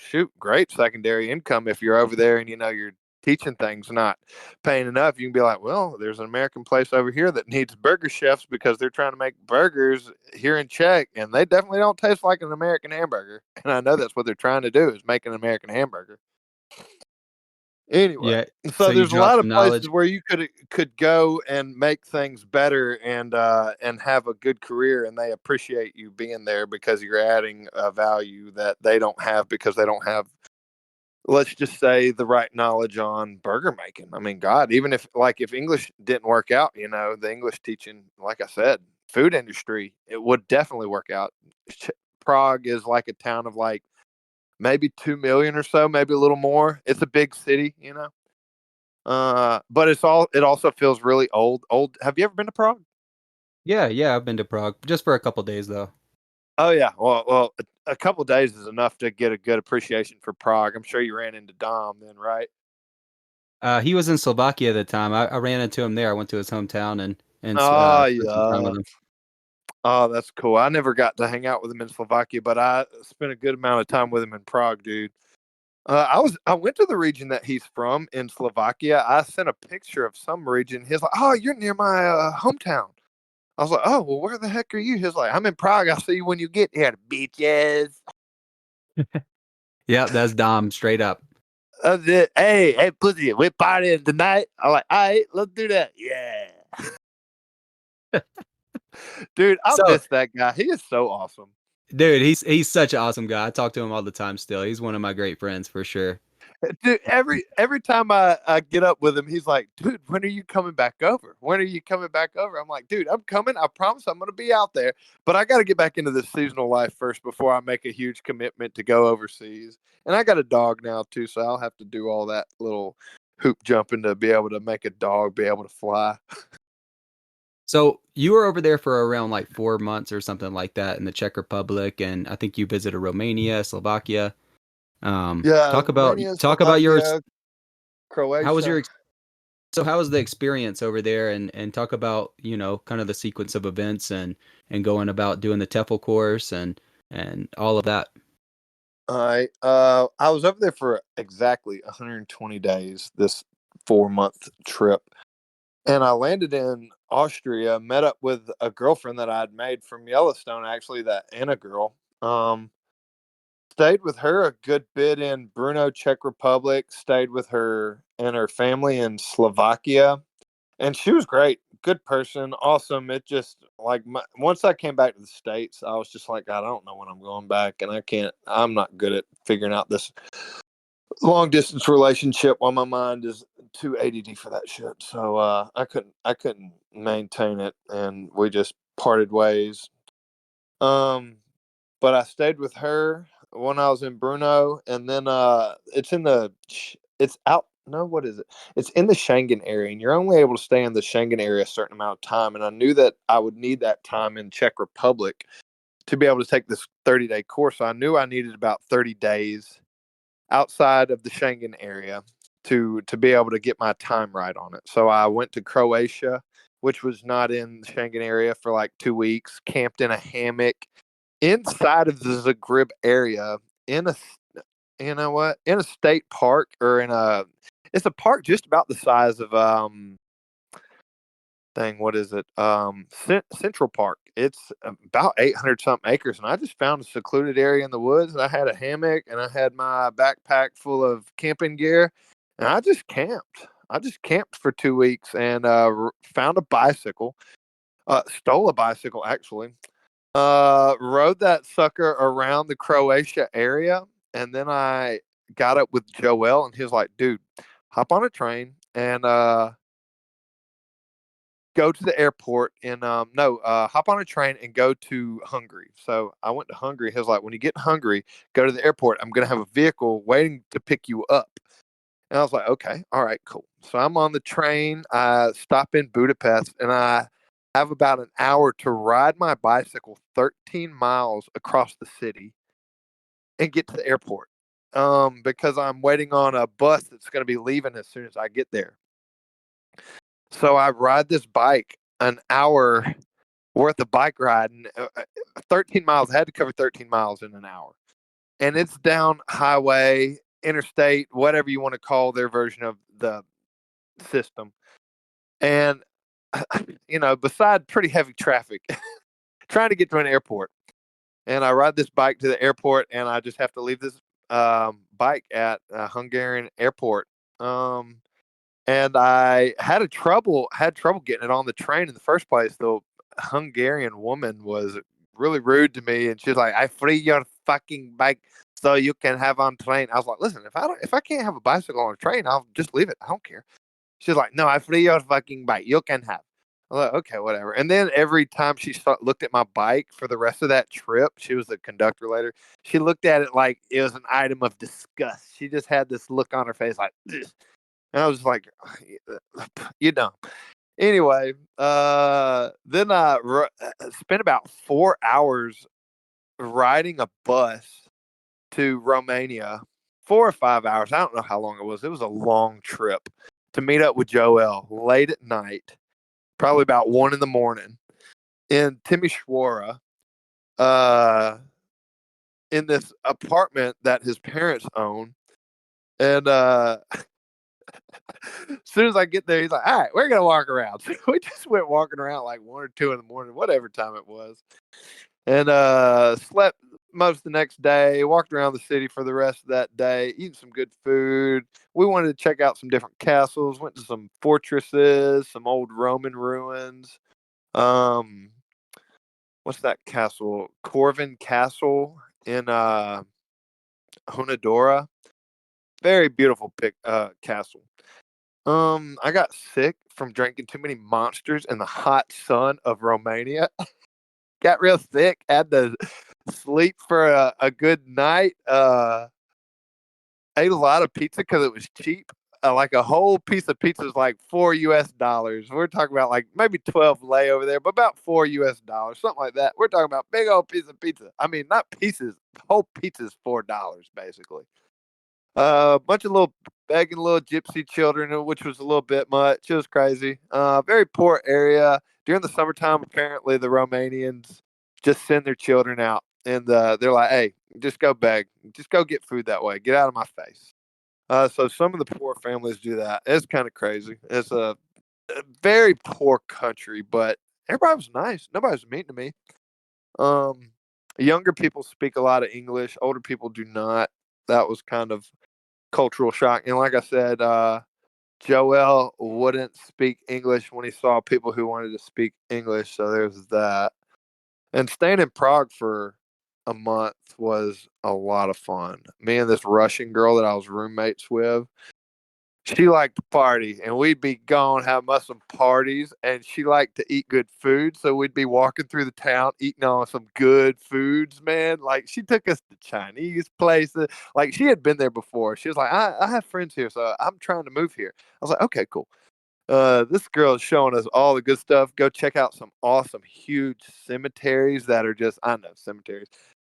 shoot, great secondary income if you're over there and you're teaching things, not paying enough. You can be like, well, there's an American place over here that needs burger chefs because they're trying to make burgers here in Czech, and they definitely don't taste like an American hamburger. And I know that's what they're trying to do is make an American hamburger. Anyway, Yeah, so so you there's a dropped lot of some knowledge. places where you could go and make things better and have a good career, and they appreciate you being there because you're adding a value that they don't have because they don't have, let's just say, the right knowledge on burger making. I mean, God, even if English didn't work out, the English teaching, like I said, food industry, it would definitely work out. Prague is like a town of like maybe 2 million or so, maybe a little more. It's a big city. But it also feels really old. Old. Have you ever been to Prague? Yeah, yeah, I've been to Prague just for a couple days though. Oh yeah. Well, a couple of days is enough to get a good appreciation for Prague. I'm sure you ran into Dom then, right? He was in Slovakia at the time. I ran into him there. I went to his hometown and Oh spent some time yeah. with him. Oh, that's cool. I never got to hang out with him in Slovakia, but I spent a good amount of time with him in Prague, dude. I went to the region that he's from in Slovakia. I sent a picture of some region. He's like, "Oh, you're near my hometown." I was like, "Oh, well, where the heck are you?" He's like, "I'm in Prague. I'll see you when you get here, bitches." Yeah, that's Dom straight up. Hey, pussy, we're partying tonight. I'm like, all right, let's do that. Yeah. Dude, I So, miss that guy. He is so awesome. dude, he's such an awesome guy. I talk to him all the time still. He's one of my great friends for sure. Dude, every time I get up with him, he's like, dude, when are you coming back over? When are you coming back over? I'm like, dude, I'm coming. I promise I'm gonna be out there. But I gotta get back into this seasonal life first before I make a huge commitment to go overseas. And I got a dog now too, so I'll have to do all that little hoop jumping to be able to make a dog be able to fly. So you were over there for around like 4 months or something like that in the Czech Republic, and I think you visited Romania, Slovakia. Yeah, Romania, Talk about your Slovakia, how was Croatia. so how was the experience over there, and talk about kind of the sequence of events and going about doing the TEFL course and all of that. I was over there for exactly 120 days. This 4 month trip, and I landed in Austria. Met up with a girlfriend that I had made from Yellowstone, actually, that Anna girl. Stayed with her a good bit in Brno, Czech Republic. Stayed with her and her family in Slovakia, and she was great, good person, awesome. It just like once I came back to the States, I was just like, I don't know when I'm going back, and I'm not good at figuring out this long distance relationship while my mind is too ADD for that shit. So I couldn't maintain it, and we just parted ways. Um, but I stayed with her when I was in Bruno, and then it's out. No, what is it? It's in the Schengen area, and you're only able to stay in the Schengen area a certain amount of time. And I knew that I would need that time in Czech Republic to be able to take this 30-day course. So I knew I needed about 30 days outside of the Schengen area. to be able to get my time right on it. So I went to Croatia, which was not in the Schengen area, for like 2 weeks. Camped in a hammock inside of the Zagreb area in a in a state park, or in a it's a park just about the size of what is it? Central Park. It's about 800 something acres, and I just found a secluded area in the woods. And I had a hammock, and I had my backpack full of camping gear, and I just camped. I just camped for 2 weeks, and found a bicycle. Stole a bicycle, actually. Rode that sucker around the Croatia area, and then I got up with Joel, and he was like, "Dude, hop on a train and go to the airport and hop on a train and go to Hungary." So I went to Hungary. He was like, "When you get in Hungary, go to the airport. I'm gonna have a vehicle waiting to pick you up." And I was like, "Okay, all right, cool." So I'm on the train. I stop in Budapest, and I have about an hour to ride my bicycle 13 miles across the city and get to the airport. Because I'm waiting on a bus that's going to be leaving as soon as I get there. So I ride this bike an hour worth of bike riding, 13 miles. I had to cover 13 miles in an hour. And it's down highway, interstate, whatever you want to call their version of the system. And, beside pretty heavy traffic, trying to get to an airport. And I ride this bike to the airport, and I just have to leave this bike at a Hungarian airport. And I had trouble getting it on the train in the first place. The Hungarian woman was really rude to me, and she's like, "I free your fucking bike so you can have on train." I was like, "Listen, if I can't have a bicycle on a train, I'll just leave it. I don't care." She's like, "No, I free your fucking bike. You can have." I was like, "Okay, whatever." And then every time she looked at my bike for the rest of that trip, she was the conductor later. She looked at it like it was an item of disgust. She just had this look on her face like, "Ugh." And I was like, "You know." Anyway, then spent about 4 hours riding a bus to Romania. 4 or 5 hours. I don't know how long it was. It was a long trip to meet up with Joel late at night, probably about 1 in the morning, in Timișoara, in this apartment that his parents own. And as soon as I get there, he's like, "All right, we're gonna walk around." So we just went walking around like 1 or 2 in the morning, whatever time it was, and slept most of the next day. Walked around the city for the rest of that day, eating some good food. We wanted to check out some different castles. Went to some fortresses, some old Roman ruins. Um, what's that castle? Corvin Castle in Honadora. Very beautiful castle. I got sick from drinking too many monsters in the hot sun of Romania. Got real sick. Had to sleep for a good night. Ate a lot of pizza because it was cheap. Like a whole piece of pizza is like $4. We're talking about like maybe 12 lay over there, but about $4, something like that. We're talking about big old piece of pizza. I mean, not pieces. Whole pizza's $4 basically. A bunch of little begging little gypsy children, which was a little bit much. It was crazy. Very poor area. During the summertime, apparently the Romanians just send their children out, and they're like, "Hey, just go beg, just go get food that way. Get out of my face." So some of the poor families do that. It's kind of crazy. It's a very poor country, but everybody was nice. Nobody was mean to me. Um, Younger people speak a lot of English. Older people do not. That was kind of cultural shock. And like I said, Joel wouldn't speak English when he saw people who wanted to speak English. So there's that. And staying in Prague for a month was a lot of fun. Me and this Russian girl that I was roommates with, she liked to party, and we'd be gone having us some parties, and she liked to eat good food. So we'd be walking through the town eating on some good foods, man. Like, she took us to Chinese places. Like, she had been there before. She was like, I have friends here, so I'm trying to move here. I was like, okay, cool. This girl is showing us all the good stuff. Go check out some awesome, huge cemeteries that are just, I know cemeteries,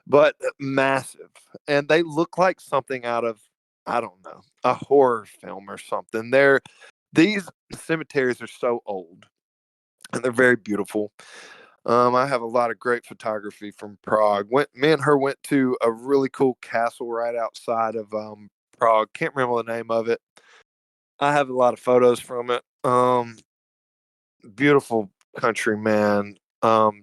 but massive. And they look like something out of I don't know, a horror film or something. These cemeteries are so old and they're very beautiful. I have a lot of great photography from Prague. Me and her went to a really cool castle right outside of Prague. Can't remember the name of it. I have a lot of photos from it. Beautiful country, man.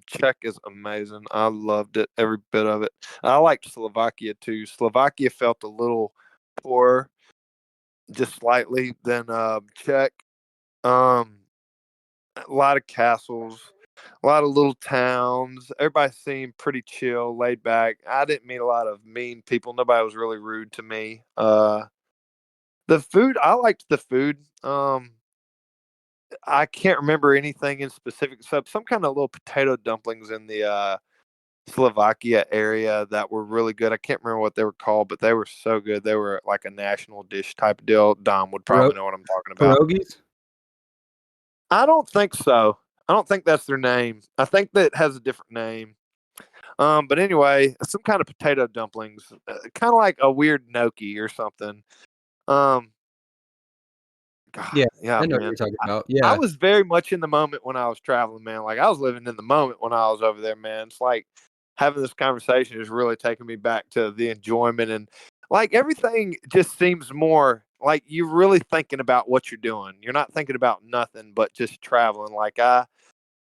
Czech is amazing. I loved it, every bit of it. I liked Slovakia too. Slovakia felt a little poorer, just slightly, than Czech. Um, a lot of castles, a lot of little towns. Everybody seemed pretty chill, laid back. I didn't meet a lot of mean people. Nobody was really rude to me. The food, I liked the food. I can't remember anything in specific, except some kind of little potato dumplings in the Slovakia area that were really good. I can't remember what they were called, but they were so good. They were like a national dish type deal. Dom would probably Piro- know what I'm talking about. pierogies? I don't think so. I don't think that's their name. I think that it has a different name. But anyway, some kind of potato dumplings, kind of like a weird gnocchi or something. Um, God, Yeah, yeah, I know what man. you're talking about. I Yeah, was very much in the moment when I was traveling, man. Like I was living in the moment when I was over there, man. It's like having this conversation is really taking me back to the enjoyment and like everything just seems more like you're really thinking about what you're doing. You're not thinking about nothing but just traveling. Like I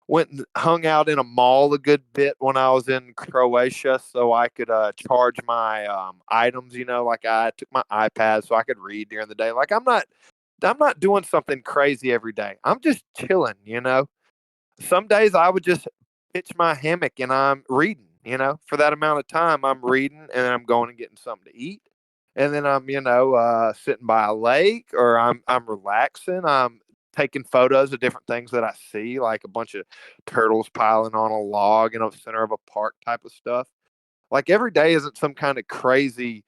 went and hung out in a mall a good bit when I was in Croatia so I could charge my items, like I took my iPad so I could read during the day. Like I'm not doing something crazy every day. I'm just chilling. Some days I would just pitch my hammock and I'm reading. For that amount of time I'm reading and then I'm going and getting something to eat. And then I'm, sitting by a lake or I'm relaxing. I'm taking photos of different things that I see, like a bunch of turtles piling on a log in the center of a park type of stuff. Like every day isn't some kind of crazy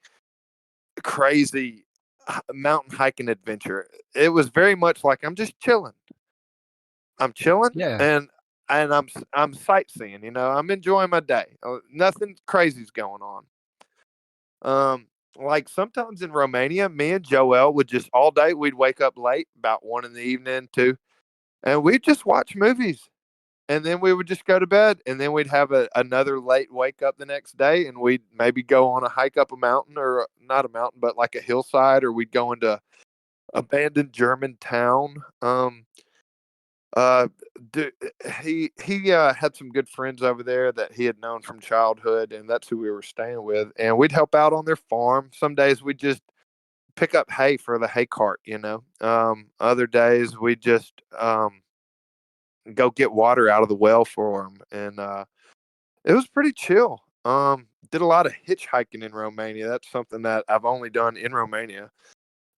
mountain hiking adventure. It was very much like I'm just chilling. I'm chilling yeah, and I'm sightseeing. I'm enjoying my day. Nothing crazy's going on. Like sometimes in Romania, me and Joel would just all day. We'd wake up late, about 1 in the evening, 2, and we'd just watch movies. And then we would just go to bed, and then we'd have another late wake up the next day, and we'd maybe go on a hike up a mountain, or not a mountain, but like a hillside, or we'd go into abandoned German town. Uh, d he had some good friends over there that he had known from childhood, and that's who we were staying with. And we'd help out on their farm. Some days we'd just pick up hay for the hay cart. Other days we just go get water out of the well for them, and it was pretty chill. Did a lot of hitchhiking in Romania. That's something that I've only done in Romania.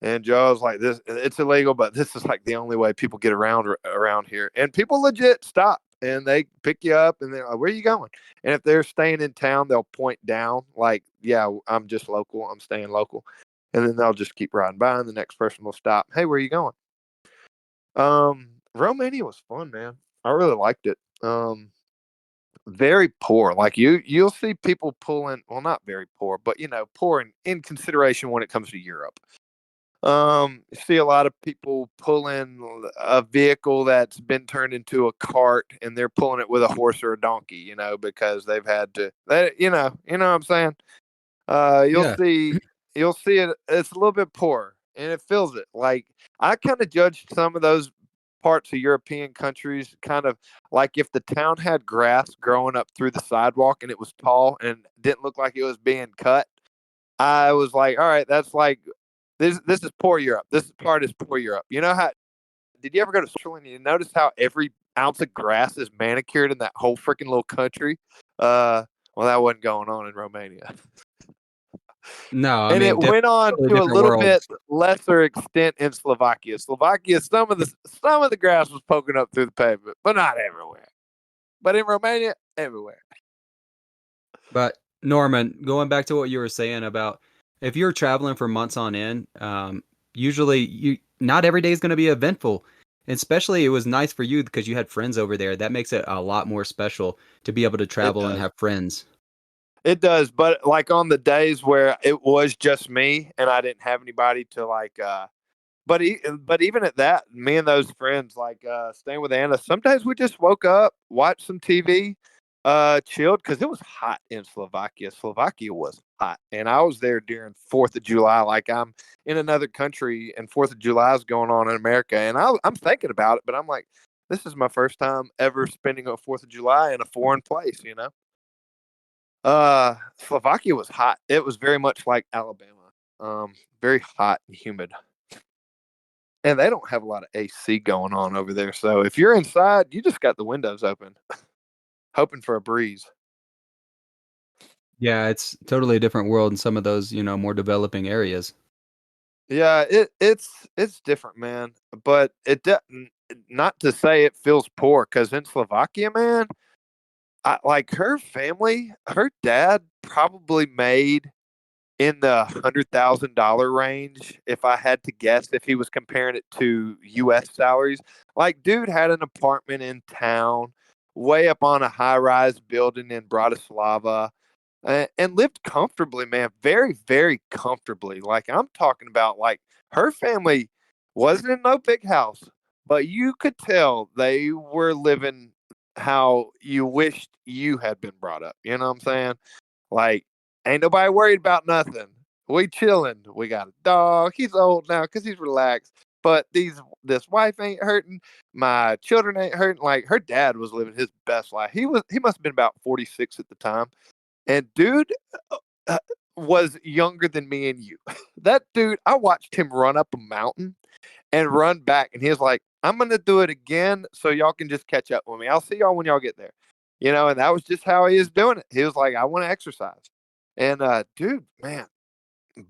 And Joe's like, "This, it's illegal, but this is like the only way people get around here." And people legit stop and they pick you up and they're like, "Where are you going?" And if they're staying in town, they'll point down, like, "Yeah, I'm just local. I'm staying local." And then they'll just keep riding by, and the next person will stop. "Hey, where are you going?" Romania was fun, man. I really liked it. Very poor. Like you'll see people pulling. Well, not very poor, but poor in consideration when it comes to Europe. You see a lot of people pulling a vehicle that's been turned into a cart, and they're pulling it with a horse or a donkey, because they've had to. You know what I'm saying. You'll yeah, see, you'll see it. It's a little bit poor, and it feels it. Like I kind of judged some of those parts of European countries, kind of like if the town had grass growing up through the sidewalk and it was tall and didn't look like it was being cut. I was like, all right, that's like this is poor Europe. This part is poor Europe. You know how? Did you ever go to Switzerland and you notice how every ounce of grass is manicured in that whole freaking little country? Well, that wasn't going on in Romania, no, I and it mean, went on totally to a different little bit worlds. lesser extent in Slovakia. Slovakia, some of the grass was poking up through the pavement, but not everywhere. But in Romania, everywhere. But Norman, going back to what you were saying about if you're traveling for months on end, usually you not every day is going to be eventful. Especially, it was nice for you because you had friends over there. That makes it a lot more special to be able to It travel and does. have friends. It does, but like on the days where it was just me and I didn't have anybody to but even at that, me and those friends like staying with Anna, sometimes we just woke up, watched some TV, chilled because it was hot in Slovakia. Slovakia was hot, and I was there during 4th of July. Like I'm in another country, and 4th of July is going on in America, and I'm thinking about it, but I'm like, this is my first time ever spending a 4th of July in a foreign place, you know. Slovakia was hot. It was very much like Alabama. Very hot and humid. And they don't have a lot of AC going on over there. So if you're inside, you just got the windows open, hoping for a breeze. Yeah, it's totally a different world in some of those, more developing areas. Yeah, it's different, man. But not to say it feels poor, because in Slovakia, man, like her family, her dad probably made in the $100,000 range, if I had to guess, if he was comparing it to U.S. salaries. Like, dude had an apartment in town, way up on a high rise building in Bratislava, and lived comfortably, man. Very, very comfortably. Like, I'm talking about, like, her family wasn't in no big house, but you could tell they were living how you wished you had been brought up. You know what I'm saying? Like, ain't nobody worried about nothing. We chilling. We got a dog. He's old now because he's relaxed. But this wife ain't hurting. My children ain't hurting. Like her dad was living his best life. He must have been about 46 at the time. And dude uh, was younger than me and you. That dude, I watched him run up a mountain and run back, and he was like, "I'm gonna do it again, so y'all can just catch up with me. I'll see y'all when y'all get there." You know, and that was just how he is doing it. He was like, "I want to exercise," and dude, man,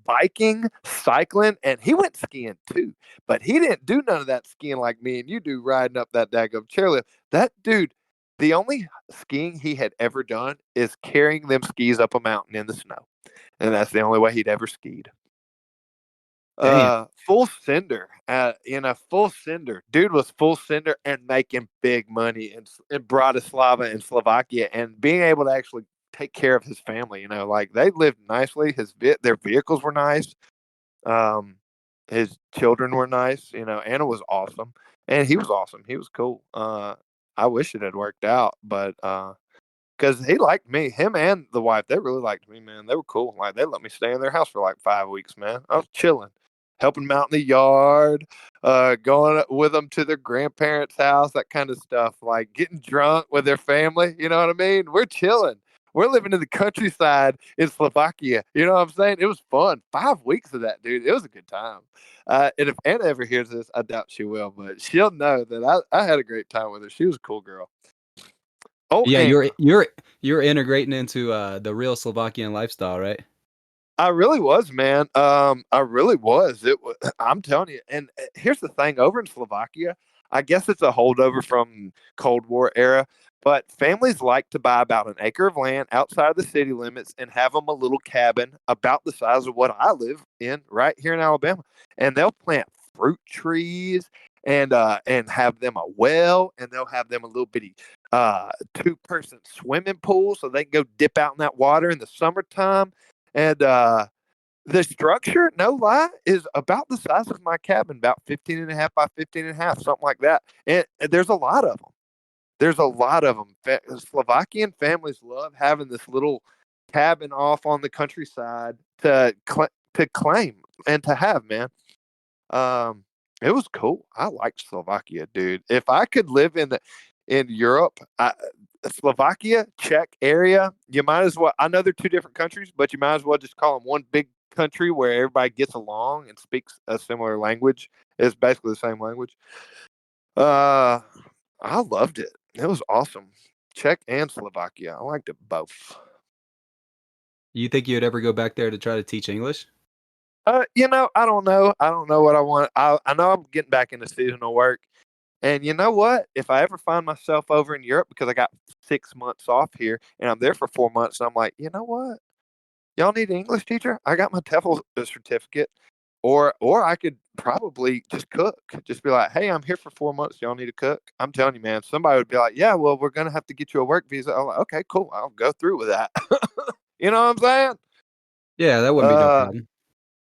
biking, cycling, and he went skiing too. But he didn't do none of that skiing like me and you do, riding up that daggum chairlift. That dude, the only skiing he had ever done is carrying them skis up a mountain in the snow, and that's the only way he'd ever skied. Damn. Full sender, full sender. Dude was full sender and making big money in Bratislava in Slovakia, and being able to actually take care of his family. You know, like they lived nicely. Their vehicles were nice. Um, his children were nice. You know, Anna was awesome, and he was awesome. He was cool. I wish it had worked out, but because he liked me. Him and the wife, they really liked me, man. They were cool. Like they let me stay in their house for like 5 weeks, man. I was chilling, helping them out in the yard, going with them to their grandparents' house, that kind of stuff. Like getting drunk with their family. You know what I mean? We're chilling. We're living in the countryside in Slovakia. You know what I'm saying? It was fun. 5 weeks of that, dude. It was a good time. And if Anna ever hears this, I doubt she will, but she'll know that I had a great time with her. She was a cool girl. Oh, Yeah, you're Anna. you're you're integrating into the real Slovakian lifestyle, right? I really was, man. I really was. I'm telling you. And here's the thing: over in Slovakia, I guess it's a holdover from Cold War era. But families like to buy about an acre of land outside of the city limits and have them a little cabin about the size of what I live in right here in Alabama, and they'll plant fruit trees and have them a well, and they'll have them a little bitty 2-person swimming pool so they can go dip out in that water in the summertime and the structure, no lie, is about the size of my cabin, about 15 and a half by 15 and a half, something like that. And there's a lot of them. There's a lot of them. Slovakian families love having this little cabin off on the countryside to claim and to have, man. Um, it was cool. I liked Slovakia, dude. If I could live in Europe, Slovakia, Czech area, you might as well. I know they're two different countries, but you might as well just call them one big country where everybody gets along and speaks a similar language. It's basically the same language. Uh, I loved it. It was awesome. Czech and Slovakia. I liked it both. You think you'd ever go back there to try to teach English? I don't know. I don't know what I want. I know I'm getting back into seasonal work. And you know what? If I ever find myself over in Europe because I got 6 months off here and I'm there for 4 months, and I'm like, you know what? Y'all need an English teacher? I got my TEFL certificate. Or I could probably just cook. Just be like, hey, I'm here for 4 months. Y'all need to cook? I'm telling you, man, somebody would be like, yeah, well, we're gonna have to get you a work visa. I'm like, okay, cool. I'll go through with that. You know what I'm saying? Yeah, that wouldn't be no Uh, problem.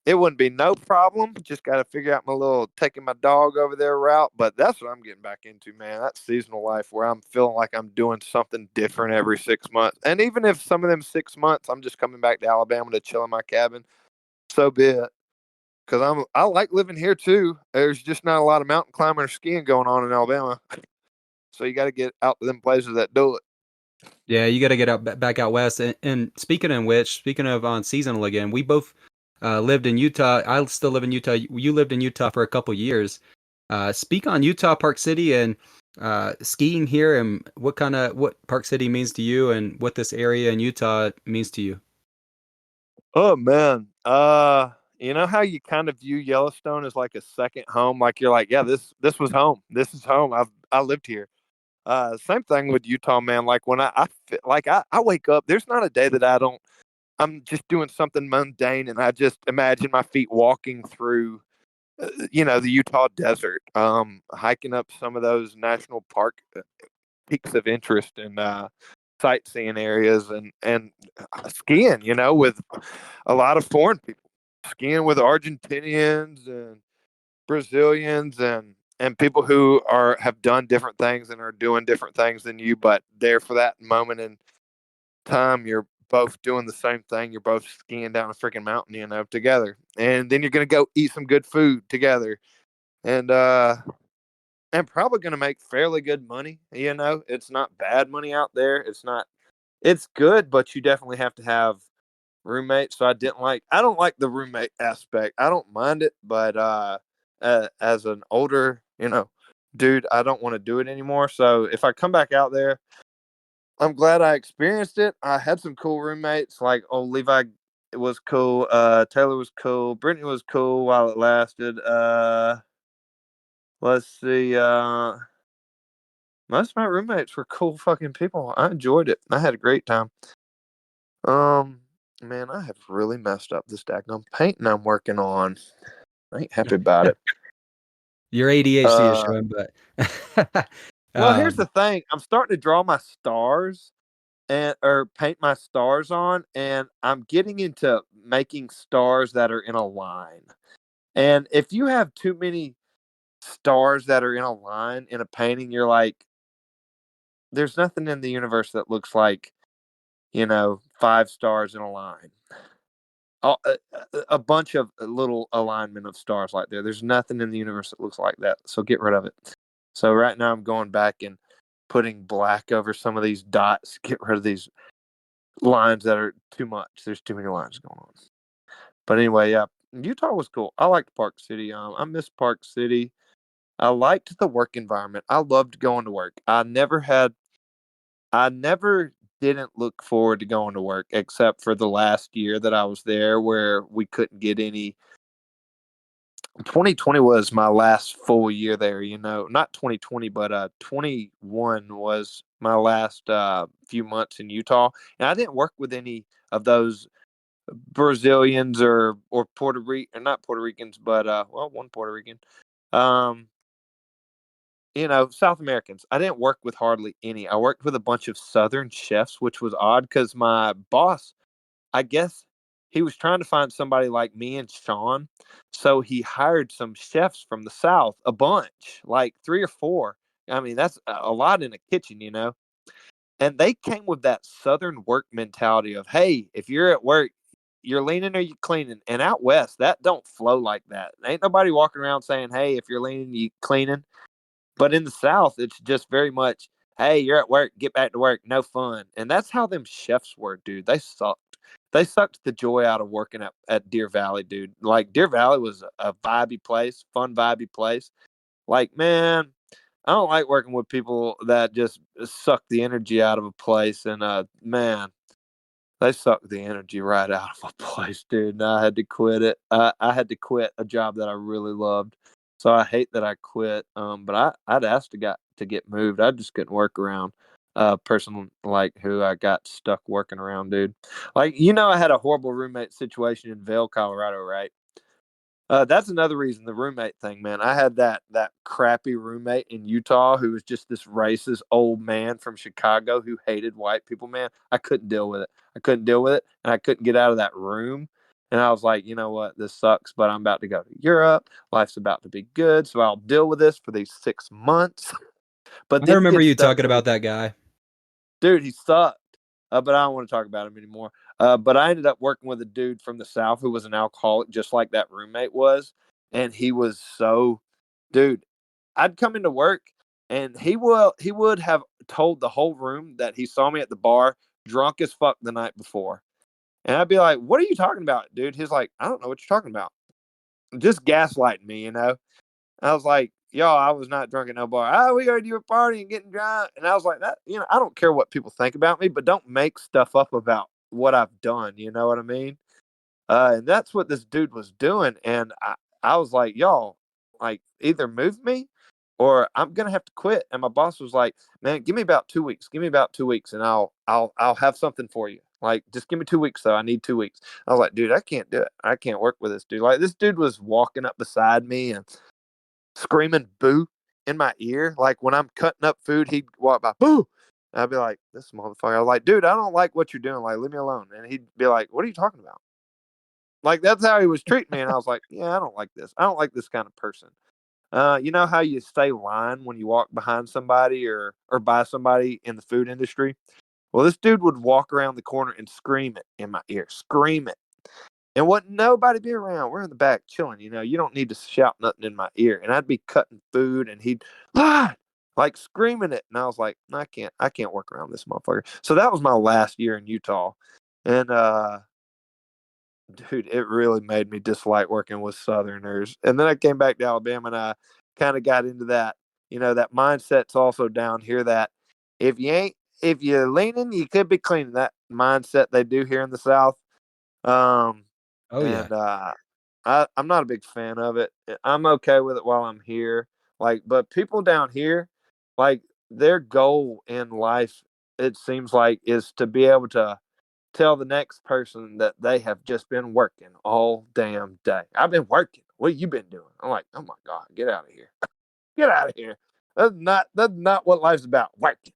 it wouldn't be no problem. Just got to figure out my little taking my dog over there route. But that's what I'm getting back into, man. That seasonal life where I'm feeling like I'm doing something different every 6 months. And even if some of them 6 months I'm just coming back to Alabama to chill in my cabin, so be it. Because I like living here too. There's just not a lot of mountain climbing or skiing going on in Alabama, so you got to get out to them places that do it. Yeah, you got to get out back out west. And speaking of on seasonal again, we both lived in Utah. I still live in Utah. You lived in Utah for a couple years. Speak on Utah, Park City, and skiing here, and what Park City means to you, and what this area in Utah means to you. Oh man, you know how you kind of view Yellowstone as like a second home, like you're like, yeah, this was home. This is home. I lived here. Same thing with Utah, man. Like when I wake up, there's not a day that I don't. I'm just doing something mundane, and I just imagine my feet walking through, the Utah desert, hiking up some of those national park peaks of interest and sightseeing areas, and skiing. With a lot of foreign people, skiing with Argentinians and Brazilians and people who have done different things and are doing different things than you, but there for that moment in time, you're both doing the same thing. You're both skiing down a freaking mountain, together, and then you're gonna go eat some good food together, and probably gonna make fairly good money. It's not bad money out there. It's not. It's good, but you definitely have to have roommates. So I don't like the roommate aspect. I don't mind it, but as an older, dude, I don't want to do it anymore. So if I come back out there, I'm glad I experienced it. I had some cool roommates, like Levi was cool, Taylor was cool, Brittany was cool while it lasted. Let's see, most of my roommates were cool fucking people. I enjoyed it. I had a great time. Um, Man, I have really messed up this daggone painting I'm working on. I ain't happy about it. Your ADHD is Uh, showing, but well, here's um, the thing. I'm starting to draw my stars and or paint my stars on, and I'm getting into making stars that are in a line. And if you have too many stars that are in a line in a painting, you're like, there's nothing in the universe that looks like, five stars in a line. A bunch of little alignment of stars like there. There's nothing in the universe that looks like that. So get rid of it. So right now I'm going back and putting black over some of these dots. Get rid of these lines that are too much. There's too many lines going on. But anyway, yeah, Utah was cool. I liked Park City. I miss Park City. I liked the work environment. I loved going to work. I never didn't look forward to going to work except for the last year that I was there where we couldn't get any. 2020 was my last full year there, not 2020, but 21 was my last few months in Utah. And I didn't work with any of those Brazilians or Puerto Rican, not Puerto Ricans, but one Puerto Rican. Um, South Americans. I didn't work with hardly any. I worked with a bunch of Southern chefs, which was odd because my boss, I guess, he was trying to find somebody like me and Sean. So he hired some chefs from the South, a bunch, like three or four. I mean, that's a lot in a kitchen. And they came with that Southern work mentality of, hey, if you're at work, you're leaning or you cleaning. And out west, that don't flow like that. Ain't nobody walking around saying, hey, if you're leaning, you cleaning. But in the South, it's just very much, hey, you're at work, get back to work, no fun. And that's how them chefs were, dude. They sucked. They sucked the joy out of working at Deer Valley, dude. Like Deer Valley was a vibey place, fun vibey place. Like, man, I don't like working with people that just suck the energy out of a place. And man, they sucked the energy right out of a place, dude. And I had to quit it. I had to quit a job that I really loved. So I hate that I quit. But I'd asked to get moved. I just couldn't work around a person like who I got stuck working around, dude. Like, I had a horrible roommate situation in Vail, Colorado, right? That's another reason, the roommate thing, man. I had that crappy roommate in Utah who was just this racist old man from Chicago who hated white people, man. I couldn't deal with it. I couldn't deal with it, and I couldn't get out of that room. And I was like, you know what? This sucks, but I'm about to go to Europe. Life's about to be good, so I'll deal with this for these 6 months. But I then you remember get you stuck talking with, about that guy. dude, he sucked. But I don't want to talk about him anymore. But I ended up working with a dude from the South who was an alcoholic, just like that roommate was. And he was so, dude, I'd come into work and he would have told the whole room that he saw me at the bar drunk as fuck the night before. And I'd be like, what are you talking about, dude? He's like, I don't know what you're talking about. Just gaslighting me, you know? I was like, y'all, I was not drunk at no bar. Oh, we heard you were partying and getting drunk. And I was like, that, I don't care what people think about me, but don't make stuff up about what I've done. You know what I mean? And that's what this dude was doing. And I was like, y'all, like, either move me or I'm gonna have to quit. And my boss was like, man, give me about 2 weeks. Give me about 2 weeks, and I'll have something for you. Like, just give me 2 weeks though. I need 2 weeks. I was like, dude, I can't do it. I can't work with this dude. Like, this dude was walking up beside me and screaming boo in my ear. Like, when I'm cutting up food, he'd walk by, boo. And I'd be like, this motherfucker. I was like, dude, I don't like what you're doing. Like, leave me alone. And he'd be like, what are you talking about? Like, that's how he was treating me. And I was like, yeah, I don't like this. I don't like this kind of person. You know how you stay line when you walk behind somebody or by somebody in the food industry? Well, this dude would walk around the corner and scream it in my ear, scream it. And wasn't nobody be around. We're in the back chilling, You don't need to shout nothing in my ear. And I'd be cutting food and he'd like screaming it. And I was like, I can't work around this motherfucker. So that was my last year in Utah. And dude, it really made me dislike working with Southerners. And then I came back to Alabama and I kind of got into that, that mindset's also down here that if you ain't if you're leaning, you could be cleaning. That mindset they do here in the South. Um Oh yeah. and I'm not a big fan of it. I'm okay with it while I'm here. Like, but people down here, like, their goal in life, it seems like, is to be able to tell the next person that they have just been working all damn day. I've been working. What have you been doing? I'm like, oh my God, get out of here. Get out of here. That's not what life's about. Working.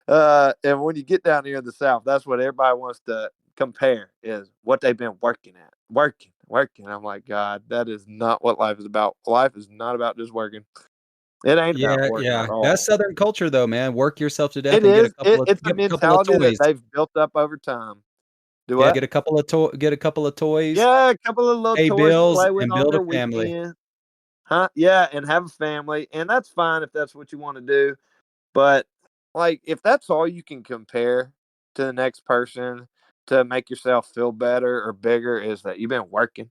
And when you get down here in the South, that's what everybody wants to compare is what they've been working at. Working. I'm like, God, that is not what life is about. Life is not about just working. It ain't about Yeah, working yeah. at That's all. Southern culture though, man. Work yourself to death It and is. It's a get a couple of mentality that toys. they've built up over time. Do Yeah, what? get a couple of toys, Yeah, a couple of little pay toys to bills, play with and on build a their family. weekend. Huh? Yeah, and have a family, and that's fine if that's what you want to do. But, like, if that's all you can compare to the next person to make yourself feel better or bigger is that you've been working,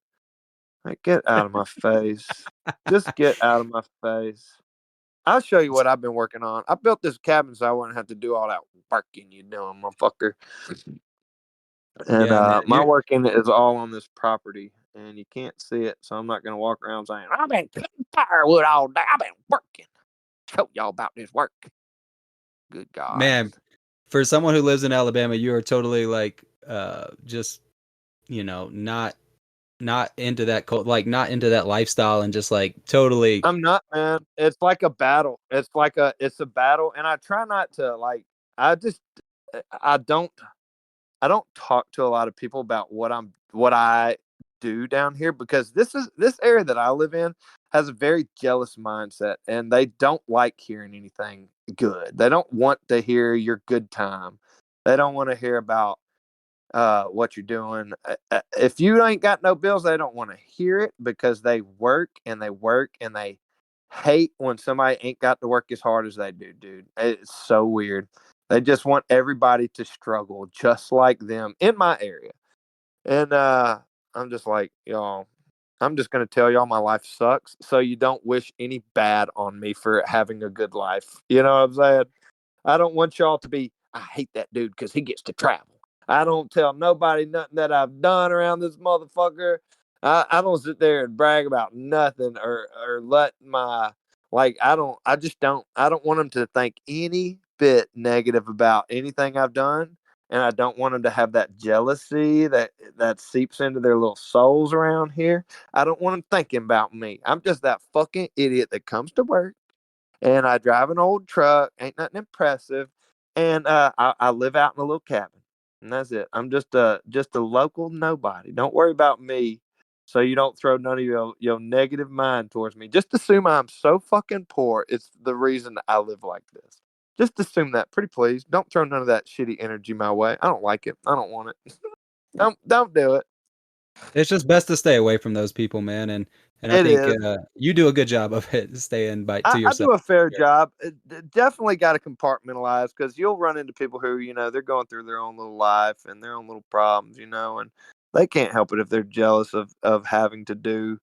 like, get out of my face. Just get out of my face. I'll show you what I've been working on. I built this cabin so I wouldn't have to do all that working you doing, motherfucker. And Yeah, man. my working is all on this property, and you can't see it, so I'm not gonna walk around saying I've been cutting firewood all day. I've been working. Show y'all about this work. Good God. Man, for someone who lives in Alabama, you are totally like just, not into that like not into that lifestyle and just like totally. I'm not, man. It's like a battle. It's a battle, and I try not to like. I just I don't I don't talk to a lot of people about what I do down here because this area that I live in has a very jealous mindset, and they don't like hearing anything good. They don't want to hear your good time. They don't want to hear about what you're doing. If you ain't got no bills, they don't want to hear it because they work and they work and they hate when somebody ain't got to work as hard as they do, dude. It's so weird. They just want everybody to struggle just like them in my area. And I'm just like, y'all, I'm just going to tell y'all my life sucks so you don't wish any bad on me for having a good life. You know what I'm saying? I don't want y'all to be, I hate that dude because he gets to travel. I don't tell nobody nothing that I've done around this motherfucker. I don't sit there and brag about nothing or let my, like, I just don't want them to think any bit negative about anything I've done. and I don't want them to have that jealousy that seeps into their little souls around here. I don't want them thinking about me. I'm just that fucking idiot that comes to work, and I drive an old truck. Ain't nothing impressive, and I live out in a little cabin, and that's it. I'm just a local nobody. Don't worry about me, so you don't throw none of your negative mind towards me. Just assume I'm so fucking poor. It's the reason I live like this. Just assume that, pretty please. Don't throw none of that shitty energy my way. I don't like it. I don't want it. Don't do it. It's just best to stay away from those people, man. And I It think is. you do a good job of it, staying by to I yourself. do a fair job. Definitely got to compartmentalize, because you'll run into people who, they're going through their own little life and their own little problems, and they can't help it if they're jealous of having to do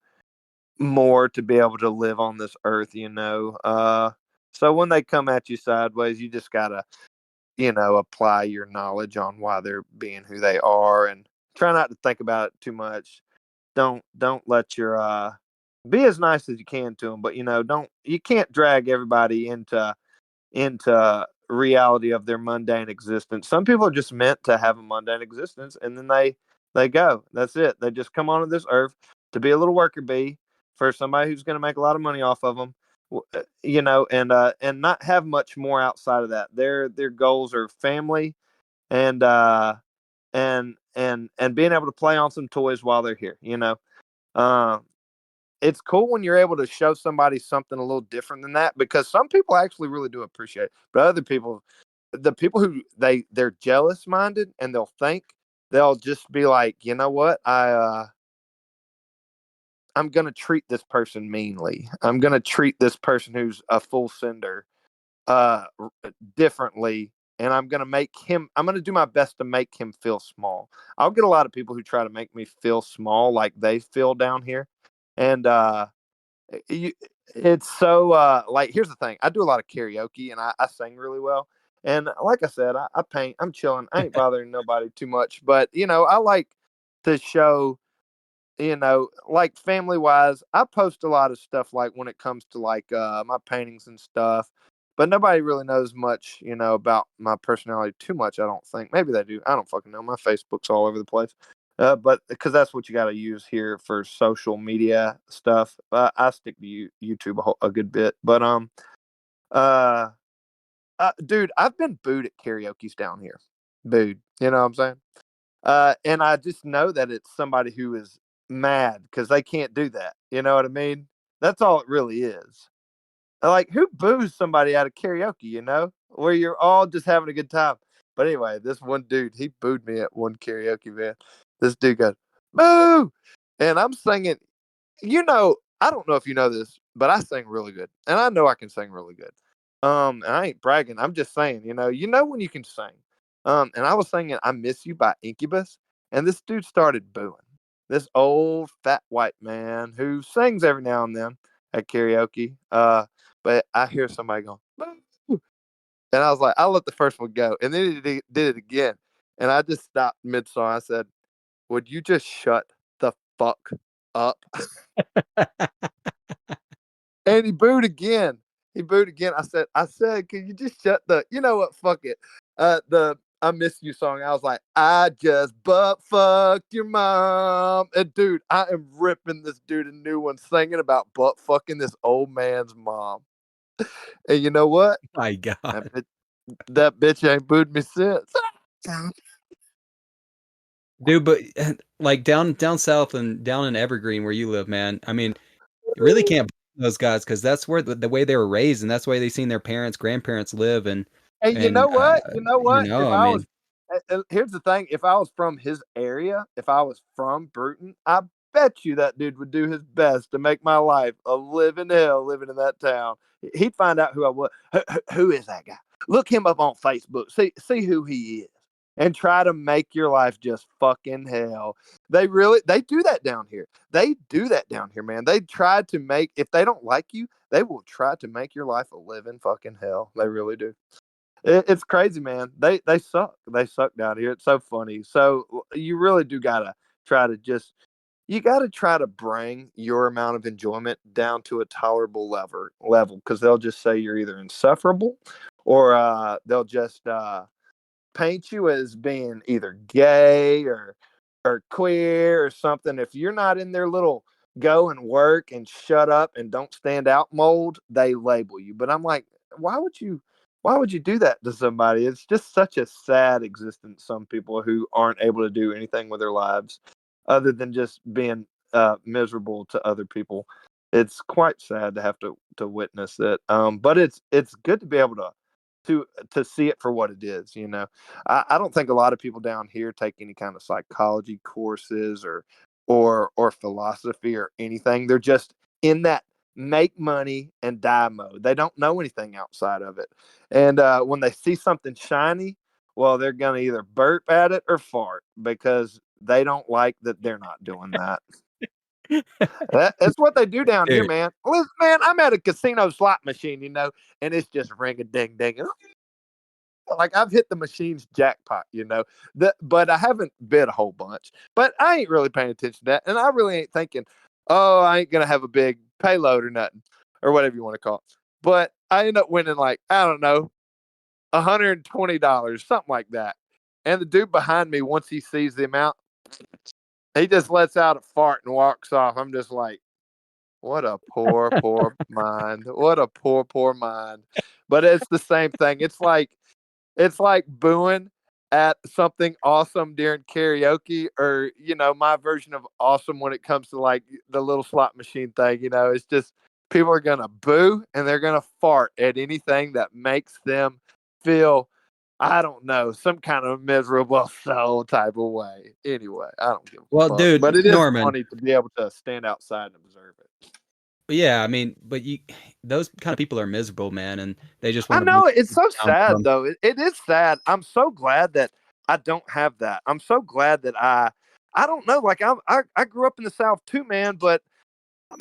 more to be able to live on this earth. So when they come at you sideways, you just gotta, apply your knowledge on why they're being who they are, and try not to think about it too much. Don't let your be as nice as you can to them, but don't you can't drag everybody into reality of their mundane existence. Some people are just meant to have a mundane existence, and then they go. That's it. They just come onto this earth to be a little worker bee for somebody who's going to make a lot of money off of them, and not have much more outside of that. Their goals are family and and being able to play on some toys while they're here. Um, it's cool when you're able to show somebody something a little different than that, because some people actually really do appreciate it. But other people, the people who they're jealous minded, and they'll just be like, you know what, I'm gonna treat this person meanly. I'm gonna treat this person who's a full sender uh differently, and I'm gonna do my best to make him feel small. I'll get a lot of people who try to make me feel small, like they feel down here. And you, it's so like, here's the thing. I do a lot of karaoke, and I sing really well. And like I said, I paint. I'm chilling. I ain't bothering nobody too much. But I like to show, like, family wise, I post a lot of stuff, like when it comes to like my paintings and stuff. But nobody really knows much, about my personality too much. I don't think. Maybe they do. I don't fucking know. My Facebook's all over the place. But because that's what you got to use here for social media stuff. I stick to YouTube a good bit. But uh, dude, I've been booed at karaoke's down here. Booed. You know what I'm saying? And I just know that it's somebody who is mad because they can't do that. You know what I mean? That's all it really is. Like, who boos somebody out of karaoke, where you're all just having a good time? But anyway, this one dude, he booed me at one karaoke, man. This dude goes, boo! And I'm singing, I don't know if you know this, but I sing really good. And I know I can sing really good. And I ain't bragging. I'm just saying, you know when you can sing. And I was singing I Miss You by Incubus, and this dude started booing. This old fat white man who sings every now and then at karaoke. But I hear somebody going, boo! And I was like, I'll let the first one go. And then he did it again. And I just stopped mid song. I said, would you just shut the fuck up? And he booed again. He booed again. I said, can you just shut the, you know what? Fuck it. The I Miss You song. I was like, I just butt fucked your mom. And dude, I am ripping this dude a new one, singing about butt fucking this old man's mom. And you know what? My That God, bitch, that bitch ain't booed me since. dude. But like down south and down in Evergreen where you live, man. I mean, you really can't blame those guys because that's where the way they were raised, and that's why they seen their parents, grandparents live, And you and know what? You know what? If I I was, mean, here's the thing: if I was from his area, if I was from Bruton, I bet you that dude would do his best to make my life a living hell living in that town. He'd find out who I was. Who is that guy? Look him up on Facebook. See who he is, and try to make your life just fucking hell. They do that down here. They do that down here, man. They try to make, if they don't like you, they will try to make your life a living fucking hell. They really do. It's crazy, man. They suck. They suck down here. It's so funny. So you really do gotta try to just you gotta try to bring your amount of enjoyment down to a tolerable level, because they'll just say you're either insufferable, or they'll just paint you as being either gay or queer or something, if you're not in their little go and work and shut up and don't stand out mold, they label you. But I'm like, why would you why would you do that to somebody? It's just such a sad existence. Some people who aren't able to do anything with their lives other than just being miserable to other people. It's quite sad to have to witness it. But it's good to be able to see it for what it is. I don't think a lot of people down here take any kind of psychology courses or philosophy or anything. They're just in that make money and die mode. They don't know anything outside of it. And when they see something shiny, well, they're going to either burp at it or fart because they don't like that they're not doing that. That's what they do down here, Dude, man. Listen, man, I'm at a casino slot machine, and it's just ring a ding ding. Like I've hit the machine's jackpot, but I haven't bid a whole bunch. But I ain't really paying attention to that, and I really ain't thinking, oh, I ain't gonna have a big payload or nothing, or whatever you want to call it. But I end up winning like I don't know, $120, something like that. And the dude behind me, once he sees the amount, he just lets out a fart and walks off. I'm just like, what a poor, poor mind. What a poor, poor mind. But it's the same thing. It's like booing at something awesome during karaoke or, my version of awesome when it comes to like the little slot machine thing. It's just people are going to boo and they're going to fart at anything that makes them feel, I don't know, some kind of miserable soul type of way. Anyway, I don't give well, a fuck. But dude, it is Norman. funny to be able to stand outside and observe it. Yeah, I mean, but those kind of people are miserable, man, and they just I want to bring know it's so down sad from. though. It is sad. I'm so glad that I don't have that. I'm so glad that I don't know. Like I grew up in the South too, man. But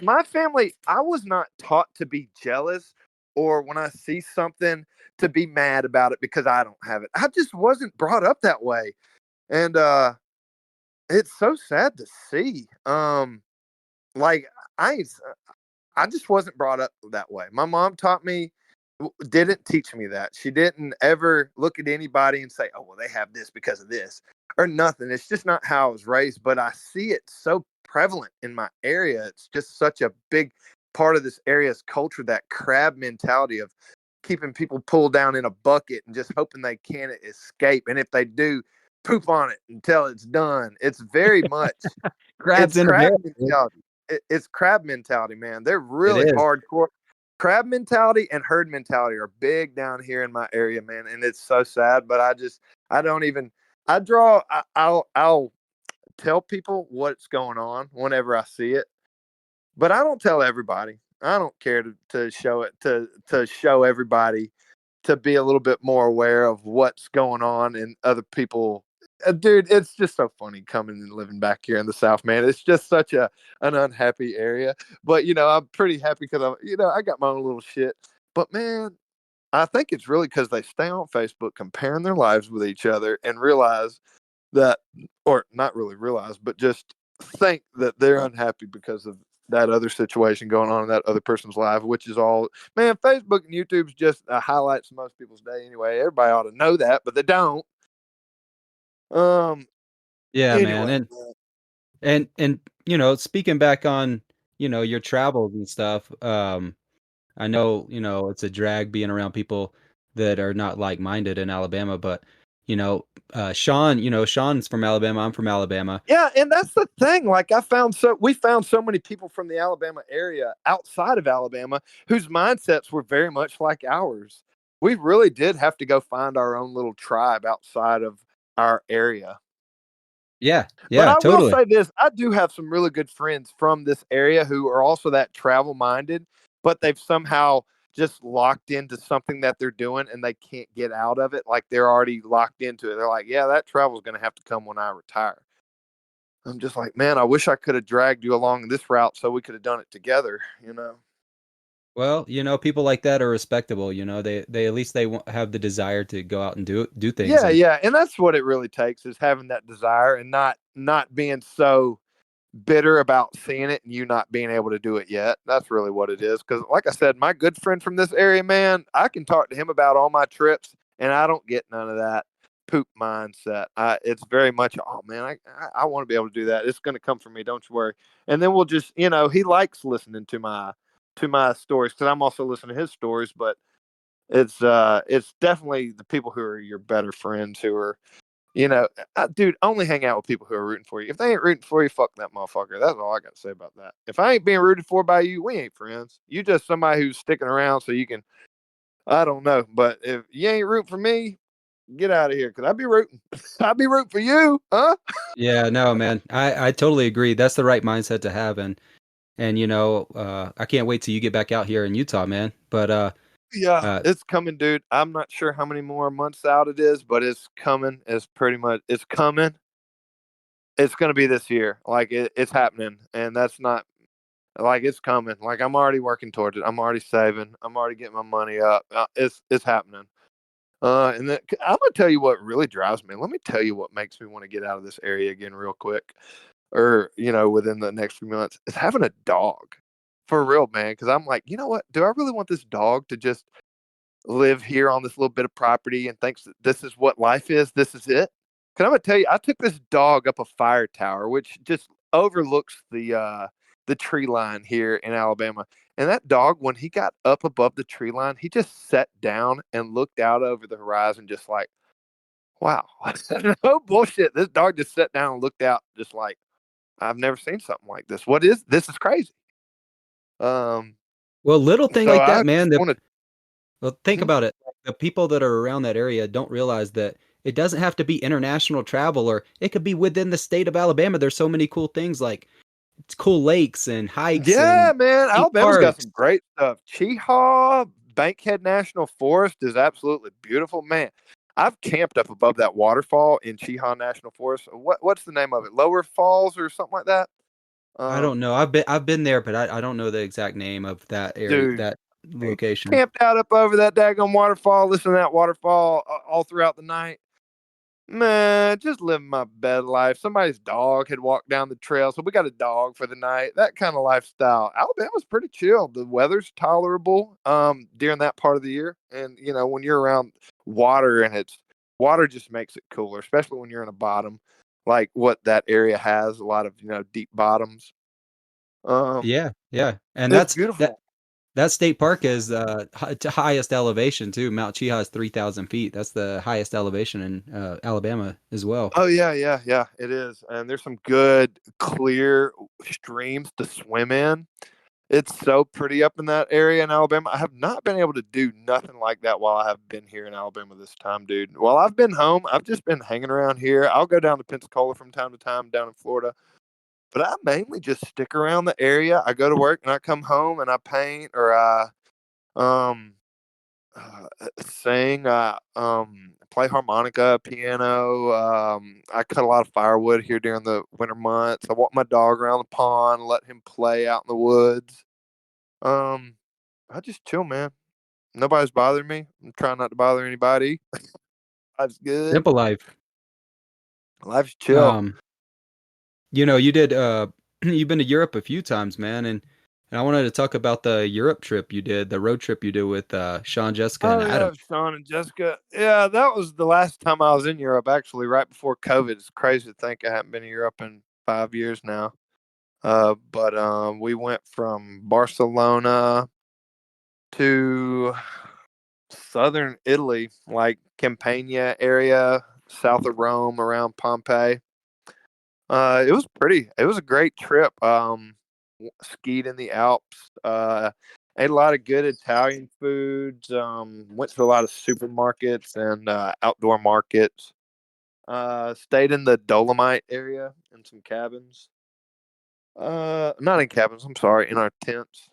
my family, I was not taught to be jealous or when I see something to be mad about it because I don't have it. I just wasn't brought up that way, and it's so sad to see. Like I I just wasn't brought up that way. My mom taught me, didn't teach me that. She didn't ever look at anybody and say, "Oh, well, they have this because of this," or nothing. It's just not how I was raised. But I see it so prevalent in my area. It's just such a big part of this area's culture, that crab mentality of keeping people pulled down in a bucket and just hoping they can't escape. And if they do, poop on it until it's done. It's very much Crabs it's in a crab barrel. Dude. mentality. It's crab mentality, man. They're It really is. hardcore. Crab mentality and herd mentality are big down here in my area, man, and it's so sad. But I don't even. I draw. I'll tell people what's going on whenever I see it, but I don't tell everybody. I don't care to show it to show everybody to be a little bit more aware of what's going on in other people. Dude, it's just so funny coming and living back here in the South, man. It's just such an unhappy area. But I'm pretty happy because I got my own little shit. But man, I think it's really because they stay on Facebook comparing their lives with each other and realize that, or not really realize, but just think that they're unhappy because of that other situation going on in that other person's life, which is all, man, Facebook and YouTube's just highlights of most people's day anyway. Everybody ought to know that, but they don't. Um, Yeah, man, anyway, and speaking back on your travels and stuff. I know it's a drag being around people that are not like-minded in Alabama, but Sean, Sean's from Alabama. I'm from Alabama. yeah, and that's the thing. Like we found so many people from the Alabama area outside of Alabama whose mindsets were very much like ours. We really did have to go find our own little tribe outside of our area. Yeah, But yeah, I will totally. say this, I do have some really good friends from this area who are also that travel minded, but they've somehow just locked into something that they're doing and they can't get out of it. Like they're already locked into it. They're like, yeah, that travel is going to have to come when I retire. I'm just like, man, I wish I could have dragged you along this route so we could have done it together. Well, people like that are respectable. They at least have the desire to go out and do things. Yeah, And yeah, and that's what it really takes is having that desire and not being so bitter about seeing it and you not being able to do it yet. That's really what it is. Because, like I said, my good friend from this area, man, I can talk to him about all my trips, and I don't get none of that. poop mindset. It's very much, oh man, I want to be able to do that. It's going to come from me. Don't you worry. And then we'll just, he likes listening to my stories because I'm also listening to his stories. But it's definitely the people who are your better friends who are, dude, only hang out with people who are rooting for you. If they ain't rooting for you, fuck that motherfucker. That's all I got to say about that. If I ain't being rooted for by you, we ain't friends. You just somebody who's sticking around so you can, I don't know. But if you ain't rooting for me, get out of here because I'd be rooting. I'd be rooting for you, huh? Yeah, no, man. I totally agree. That's the right mindset to have, and I can't wait till you get back out here in Utah, man. But Yeah, uh, it's coming, dude. I'm not sure how many more months out it is, but it's coming. It's coming. It's going to be this year. Like it's happening. And that's not like it's coming. Like I'm already working towards it. I'm already saving. I'm already getting my money up. It's happening. And then I'm gonna tell you what really drives me. Let me tell you what makes me want to get out of this area again real quick, or within the next few months, is having a dog, for real, man. Because I'm like, you know what? Do I really want this dog to just live here on this little bit of property and thinks that this is what life is? This is it. Because I'm gonna tell you, I took this dog up a fire tower, which just overlooks the tree line here in Alabama. And that dog, when he got up above the tree line, he just sat down and looked out over the horizon, just like, wow, no bullshit. This dog just sat down and looked out, just like, I've never seen something like this. What is this? Is crazy. Um, well, little thing so like I that, man. just want Well, think to. about it. The people that are around that area don't realize that it doesn't have to be international travel, or it could be within the state of Alabama. There's so many cool things like it's cool lakes and hikes Yeah, and man, state Alabama's got parks. some great stuff. Cheehaw Bankhead National Forest is absolutely beautiful, man. I've camped up above that waterfall in Cheehaw National Forest. What's the name of it? Lower Falls or something like that? I don't know. I've been there, but I don't know the exact name of that area, Dude, that location. camped out up over that daggone waterfall, listening to that waterfall all throughout the night. Man, just living my best life. Somebody's dog had walked down the trail, so we got a dog for the night. That kind of lifestyle. Alabama's pretty chill. The weather's tolerable during that part of the year. And when you're around water and it's water just makes it cooler, especially when you're in a bottom like what that area has, a lot of, deep bottoms. Um Yeah, yeah, and it's that's that. beautiful. That state park is highest elevation too. Mount Cheaha is 3,000 feet. That's the highest elevation in Alabama as well. Oh yeah, yeah, yeah, it is. And there's some good clear streams to swim in. It's so pretty up in that area in Alabama. I have not been able to do nothing like that while I have been here in Alabama this time, dude. While I've been home, I've just been hanging around here. I'll go down to Pensacola from time to time down in Florida, but I mainly just stick around the area. I go to work and I come home and I paint or I um sing, play harmonica, piano. I cut a lot of firewood here during the winter months. I walk my dog around the pond, let him play out in the woods. Um, I just chill, man. Nobody's bothering me. I'm trying not to bother anybody. Life's good. Simple life. Life's chill. Um, you did you've been to Europe a few times, man, and I wanted to talk about the Europe trip you did, the road trip you did with Sean, Jessica, and Oh Adam. yeah, Sean and Jessica. Yeah, that was the last time I was in Europe. Actually, right before COVID. It's crazy to think I haven't been to Europe in 5 years now. But we went from Barcelona to southern Italy, like Campania area, south of Rome, around Pompeii. It was pretty. It was a great trip. Skied in the Alps. Ate a lot of good Italian foods. Went to a lot of supermarkets and outdoor markets. Stayed in the Dolomite area in some cabins. Not in cabins. I'm sorry, in our tents.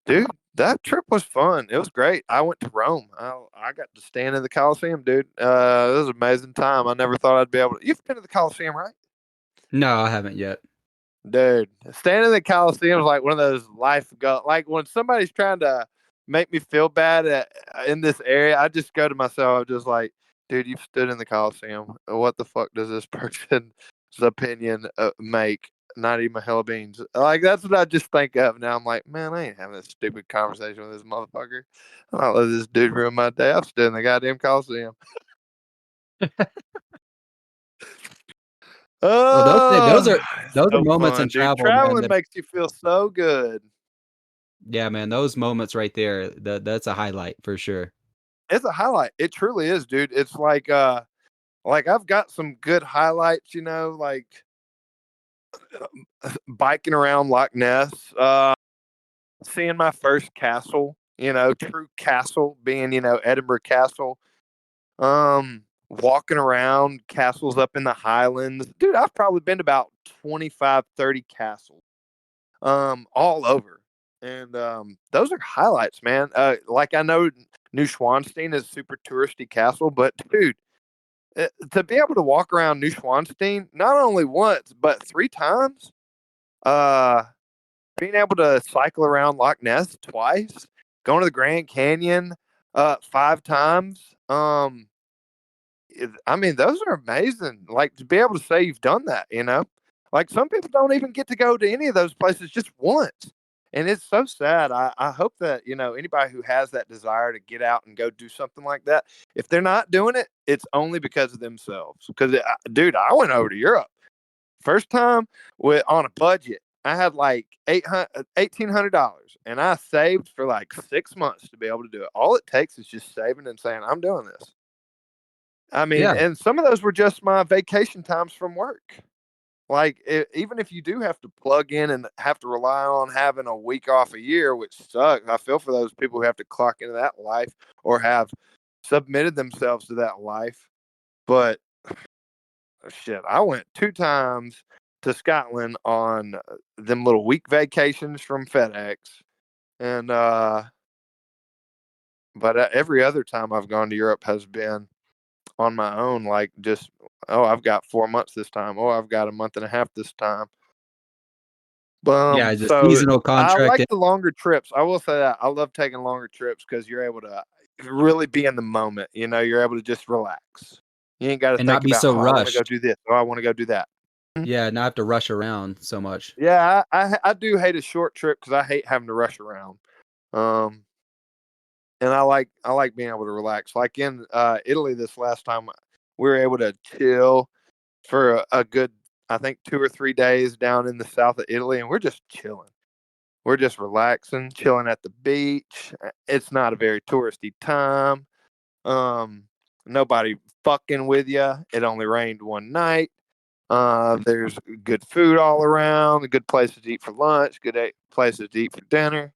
Dude, that trip was fun. It was great. I went to Rome. I got to stand in the Coliseum, dude. It was an amazing time. I never thought I'd be able to. You've been to the Coliseum, right? No, I haven't yet. Dude, standing in the Coliseum is like one of those life go. Like when somebody's trying to make me feel bad in this area, I just go to myself. I'm just like, dude, you've stood in the Coliseum. What the fuck does this person's opinion make? not eat my hella beans. Like that's what I just think of now. I'm like, man, I ain't having this stupid conversation with this motherfucker. I don't let this dude ruin my day. I'm still in the goddamn Coliseum. Well, Oh, those are so moments in fun, dude. travel, man. Traveling makes you feel so good. Yeah, man, those moments right there, that's a highlight for sure. It's a highlight. It truly is, dude. It's like I've got some good highlights, like biking around Loch Ness, seeing my first castle, true castle being, Edinburgh Castle. Walking around castles up in the Highlands. Dude, I've probably been to about 25, 30 castles, all over. And those are highlights, man. Like I know Neuschwanstein is a super touristy castle, but dude, to be able to walk around Neuschwanstein not only once but 3 times, uh, being able to cycle around Loch Ness twice, going to the Grand Canyon 5 times. I mean, those are amazing. Like to be able to say you've done that. Like some people don't even get to go to any of those places just once. And it's so sad. I hope that, anybody who has that desire to get out and go do something like that, if they're not doing it, it's only because of themselves. Because, dude, I went over to Europe first time on a budget. I had like $1,800 and I saved for like 6 months to be able to do it. All it takes is just saving and saying, I'm doing this. I mean, Yeah. and some of those were just my vacation times from work. Like, even if you do have to plug in and have to rely on having a week off a year, which sucks, I feel for those people who have to clock into that life or have submitted themselves to that life. But shit, I went 2 times to Scotland on them little week vacations from FedEx. And, but every other time I've gone to Europe has been on my own, like just, oh, I've got 4 months this time. Oh, I've got a month and a half this time. Yeah, just So seasonal I like contracting the longer trips. I will say that I love taking longer trips because you're able to really be in the moment. You're able to just relax. You ain't got to and not think be about, so oh, I want to go rushed. do this. Oh, I want to go do that. Yeah, not have to rush around so much. Yeah, I do hate a short trip because I hate having to rush around. Um, and I like being able to relax. Like in Italy this last time, we were able to chill for a good, I think 2 or 3 days down in the south of Italy, and we're just chilling. We're just relaxing, chilling at the beach. It's not a very touristy time. Um, Nobody fucking with you. It only rained one night. There's good food all around, good places to eat for lunch, good places to eat for dinner.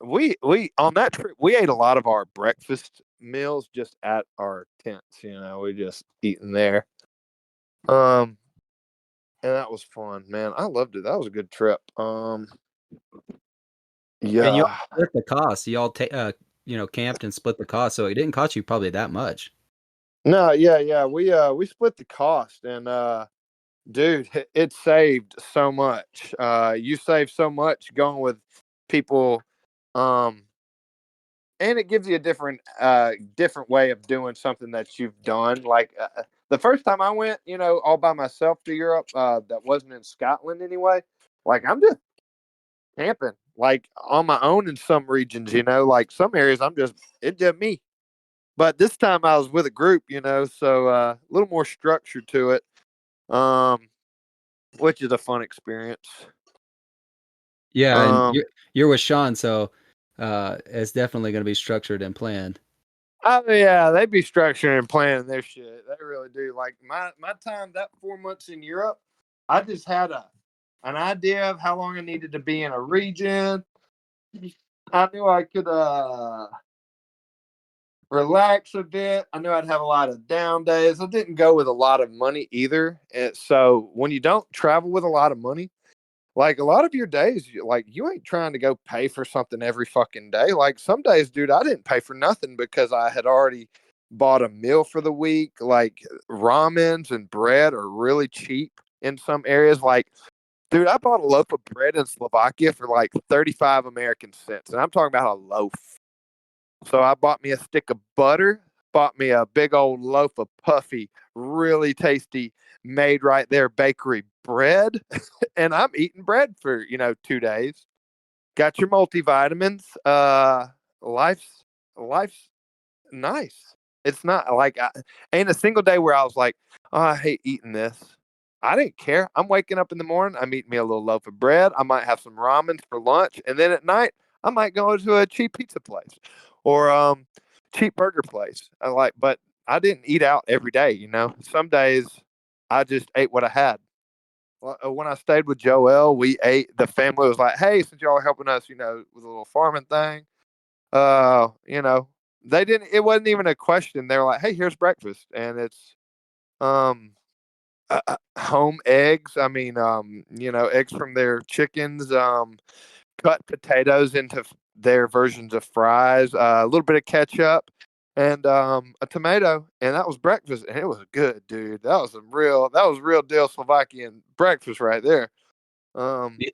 We on that trip we ate a lot of our breakfast meals just at our tents. We just eating there. Um, and that was fun, man. I loved it. That was a good trip. And you all Yeah. split the cost. You all camped and split the cost, so it didn't cost you probably that much. No, yeah. We split the cost and dude, it saved so much. You save so much going with people, um, and it gives you a different way of doing something that you've done. Like the first time I went, all by myself to Europe, that wasn't in Scotland anyway. Like I'm just camping, like on my own in some regions. Like some areas it's just me. But this time I was with a group, so a little more structure to it, um, which is a fun experience. Yeah, and Um, you're with Sean, so it's definitely going to be structured and planned. oh yeah, they be structuring and planning their shit. They really do. Like my time that 4 months in Europe, I just had an idea of how long I needed to be in a region. I knew I could relax a bit. I knew I'd have a lot of down days. I didn't go with a lot of money either. And so when you don't travel with a lot of money, like a lot of your days, like you ain't trying to go pay for something every fucking day. Like some days, dude, I didn't pay for nothing because I had already bought a meal for the week. Like ramens and bread are really cheap in some areas. Like, dude, I bought a loaf of bread in Slovakia for like 35 American cents. And I'm talking about a loaf. So I bought me a stick of butter, bought me a big old loaf of puffy, really tasty, made right there bakery bread, and I'm eating bread for 2 days. Got your multivitamins. Life's nice. It's not like ain't a single day where I was like, oh, I hate eating this. I didn't care. I'm waking up in the morning. I'm eating me a little loaf of bread. I might have some ramen for lunch, and then at night I might go to a cheap pizza place or cheap burger place. But I didn't eat out every day. Some days I just ate what I had. When I stayed with Joel, we ate. The family was like, "Hey, since y'all are helping us, with a little farming thing, uh, you know, they didn't. It wasn't even a question. They were like, "Hey, here's breakfast," and it's um, home eggs. I mean, eggs from their chickens. Cut potatoes into their versions of fries. A little bit of ketchup. And a tomato, and that was breakfast, and it was good, dude. That was real deal Slovakian breakfast right there.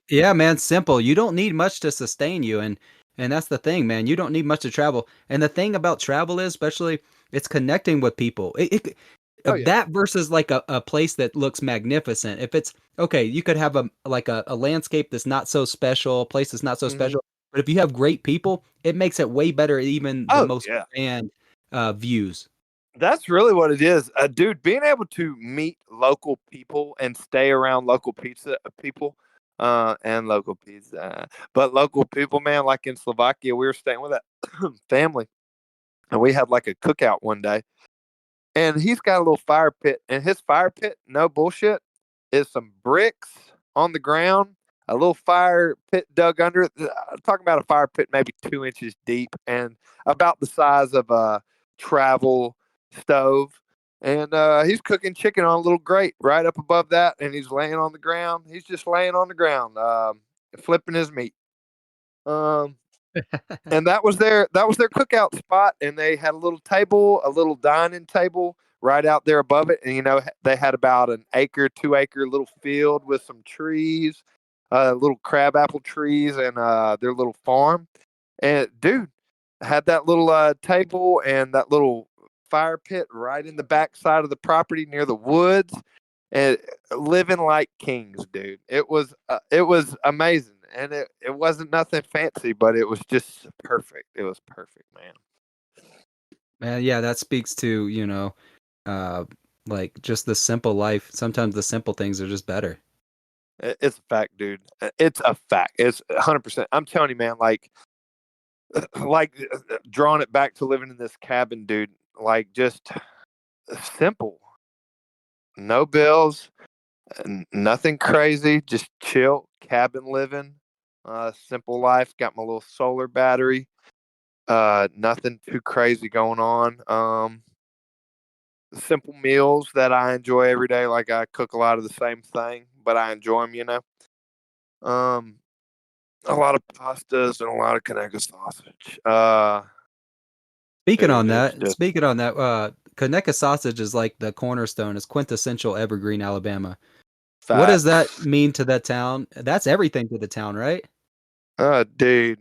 Yeah, man, simple. You don't need much to sustain you, and that's the thing, man. You don't need much to travel. And the thing about travel is, especially, it's connecting with people. Oh yeah. That versus like a place that looks magnificent. If it's okay, you could have a landscape that's not so special, a place that's not so Hmm. special. But if you have great people, it makes it way better, even the Oh most yeah. grand views. That's really what it is, dude. Being able to meet local people and stay around local pizza people, and local pizza, but local people, man. Like in Slovakia, we were staying with a family, and we had like a cookout one day, and he's got a little fire pit, and his fire pit, no bullshit, is some bricks on the ground, a little fire pit dug under it. I'm talking about a fire pit maybe 2 inches deep and about the size of a travel stove. And he's cooking chicken on a little grate right up above that, and he's laying on the ground. He's just laying on the ground, flipping his meat. Um, and that was their cookout spot, and they had a little table, a little dining table right out there above it, and they had about an acre, 2 acre little field with some trees, little crabapple trees, and their little farm. And dude had that little table and that little fire pit right in the back side of the property near the woods, and living like kings, dude. It was amazing, and it wasn't nothing fancy, but it was just perfect. It was perfect, man. Man, yeah, that speaks to, uh, like just the simple life. Sometimes the simple things are just better. It's a fact, dude. It's a fact. It's 100%. I'm telling you, man. Drawing it back to living in this cabin, dude. Like just simple, no bills, nothing crazy, just chill cabin living. Simple life. Got my little solar battery. Nothing too crazy going on. Simple meals that I enjoy every day. Like I cook a lot of the same thing, but I enjoy them. Um, a lot of pastas and a lot of Conegra sausage. Dude, it's just Speaking on that, Kaneka sausage is like the cornerstone, is quintessential Evergreen, Alabama. What does that facts. mean to that town? That's everything to the town, right? Dude,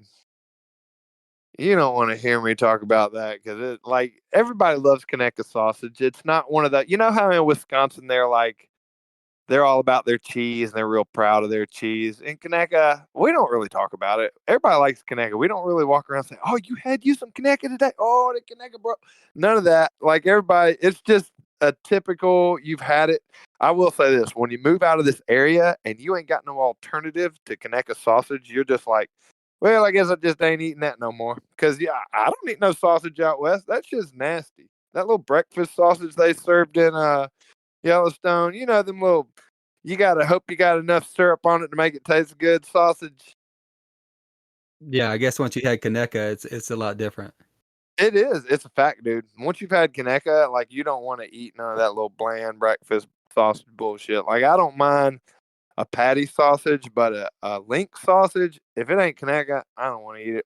you don't want to hear me talk about that because like everybody loves Conegra sausage. It's not one of the. You know how in Wisconsin they're all about their cheese and they're real proud of their cheese. In Conecuh, we don't really talk about it. Everybody likes Conecuh. We don't really walk around saying, "Oh, you some Conecuh today? Oh, the Conecuh, bro." None of that. Like everybody, it's just a typical. You've had it. I will say this: when you move out of this area and you ain't got no alternative to Conecuh sausage, you're just like, well, I guess I just ain't eating that no more. Because yeah, I don't eat no sausage out west. That's just nasty. That little breakfast sausage they served in Yellowstone, them little. You gotta hope you got enough syrup on it to make it taste good. Sausage. Yeah, I guess once you had Kaneka, it's a lot different. It is. It's a fact, dude. Once you've had Conecuh, like you don't want to eat none of that little bland breakfast sausage bullshit. Like I don't mind a patty sausage, but a link sausage, if it ain't Conecuh, I don't want to eat it.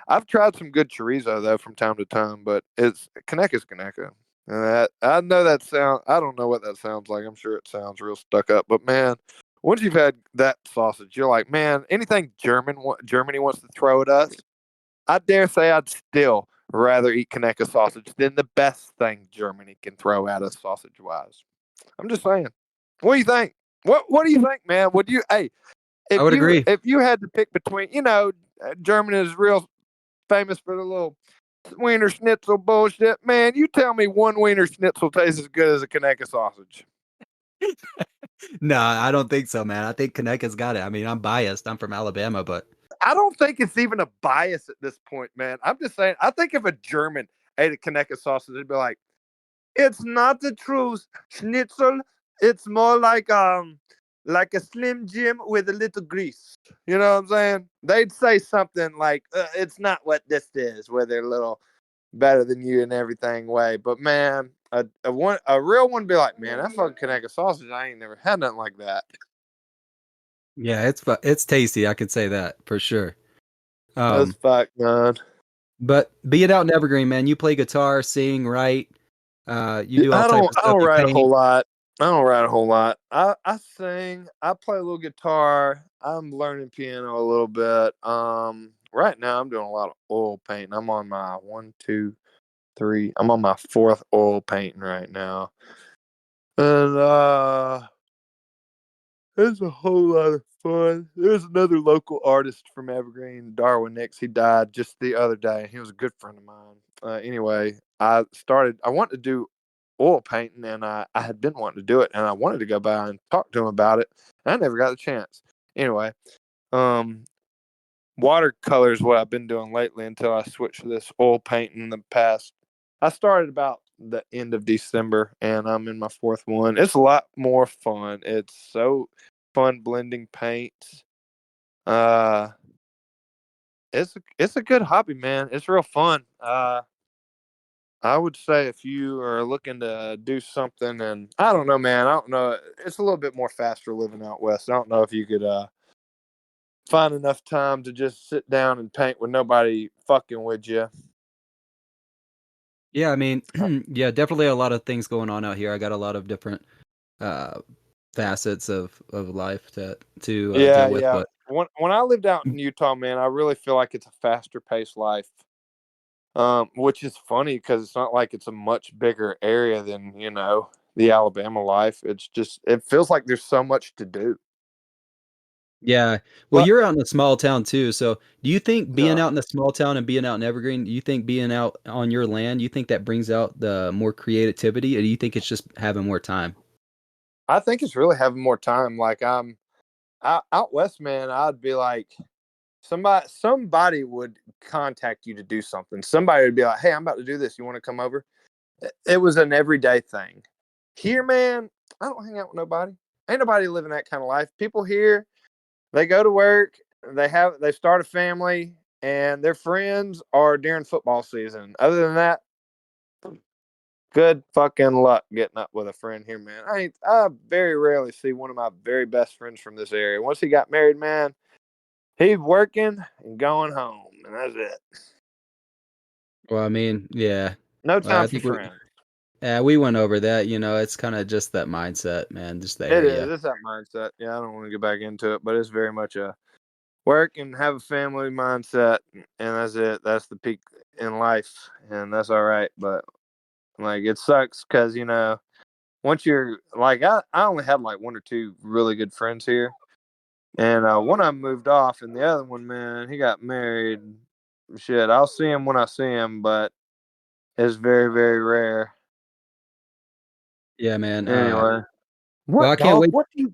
I've tried some good chorizo though from time to time, but it's Conecuh's Conecuh. And I know that sound. I don't know what that sounds like. I'm sure it sounds real stuck up, but man, once you've had that sausage, you're like, man, anything Germany wants to throw at us, I dare say I'd still rather eat Kaneka sausage than the best thing Germany can throw at us sausage wise. I'm just saying. What do you think? What do you think, man? Would you I would agree. if you had to pick between, Germany is real famous for the little Wiener Schnitzel bullshit. Man, you tell me one Wiener Schnitzel tastes as good as a Kaneka sausage. No, I don't think so, man. I think Connecticut's got it. I mean, I'm biased. I'm from Alabama, but I don't think it's even a bias at this point, man. I'm just saying. I think if a German ate a Kaneka sausage, they'd be like, "It's not the truth, Schnitzel. It's more like a Slim Jim with a little grease." You know what I'm saying? They'd say something like, "It's not what this is," where they're a little better than you in everything way. But man, a real one be like, "Man, that fucking Kaneka sausage, I ain't never had nothing like that." yeah, it's tasty. I could say that for sure. That's Um, fact, man. but being out in Evergreen, man, you play guitar, sing, write, you do all I type don't of I stuff. don't You write a paint. whole lot. I don't write a whole lot. I sing. I play a little guitar. I'm learning piano a little bit. Right now I'm doing a lot of oil painting. I'm on my one, two, three. I'm on my fourth oil painting right now. And it's a whole lot of fun. There's another local artist from Evergreen, Darwin Nix. He died just the other day. He was a good friend of mine. Anyway, I wanted to do oil painting, and I had been wanting to do it, and I wanted to go by and talk to him about it. I never got the chance. Anyway, um, watercolor is what I've been doing lately until I switched to this oil painting in the past. I started about the end of December, and I'm in my fourth one. It's a lot more fun. It's so fun blending paints. Uh, it's a good hobby, man. It's real fun. I would say if you are looking to do something, and I don't know, man. I don't know. It's a little bit more faster living out west. I don't know if you could find enough time to just sit down and paint with nobody fucking with you. Yeah, I mean, yeah, definitely a lot of things going on out here. I got a lot of different uh, facets of life to Yeah, deal with, yeah. but When I lived out in Utah, man, I really feel like it's a faster paced life. Which is funny because it's not like it's a much bigger area than the Alabama life. It's just it feels like there's so much to do. yeah. Well, But you're out in a small town too, so do you think being yeah, out in a small town and being out in Evergreen, do you think being out on your land, you think that brings out the more creativity, or do you think it's just having more time? I think it's really having more time. Like I'm out west, man. I'd be like somebody would contact you to do something. Somebody would be like, "Hey, I'm about to do this. You want to come over?" It was an everyday thing. Here, man, I don't hang out with nobody. Ain't nobody living that kind of life. People here, they go to work, they start a family, and their friends are during football season. Other than that, good fucking luck getting up with a friend here, man. I very rarely see one of my very best friends from this area. Once he got married, man, he's working and going home, and that's it. Well, I mean, yeah. No Well, time I for think we friends. yeah, we went over that, it's kind of just that mindset, man, just the It is. area. It's that mindset. Yeah, I don't want to get back into it, but it's very much a work and have a family mindset, and that's it. That's the peak in life, and that's all right. But like, it sucks because once you're like, I only had like one or two really good friends here, and one of them moved off, and the other one, man, he got married. Shit, I'll see him when I see him, but it's very, very rare. Yeah, man. Anyway, Well, I what can't dog? wait. What do you?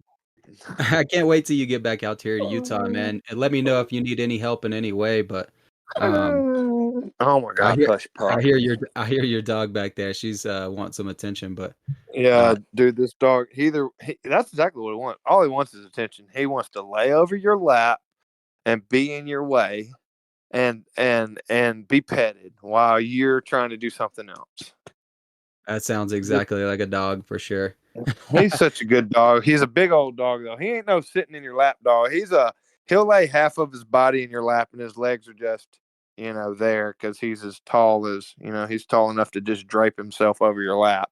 I can't wait till you get back out here to Utah, man. And let me know if you need any help in any way. But um, Oh my I God, hear hush, pup. I hear your dog back there. She's want some attention, but Yeah, uh, dude, this dog. That's exactly what he wants. All he wants is attention. He wants to lay over your lap and be in your way, and be petted while you're trying to do something else. that sounds exactly like a dog for sure. He's such a good dog. He's a big old dog though. He ain't no sitting in your lap dog. He'll lay half of his body in your lap and his legs are just there because he's as tall as he's tall enough to just drape himself over your lap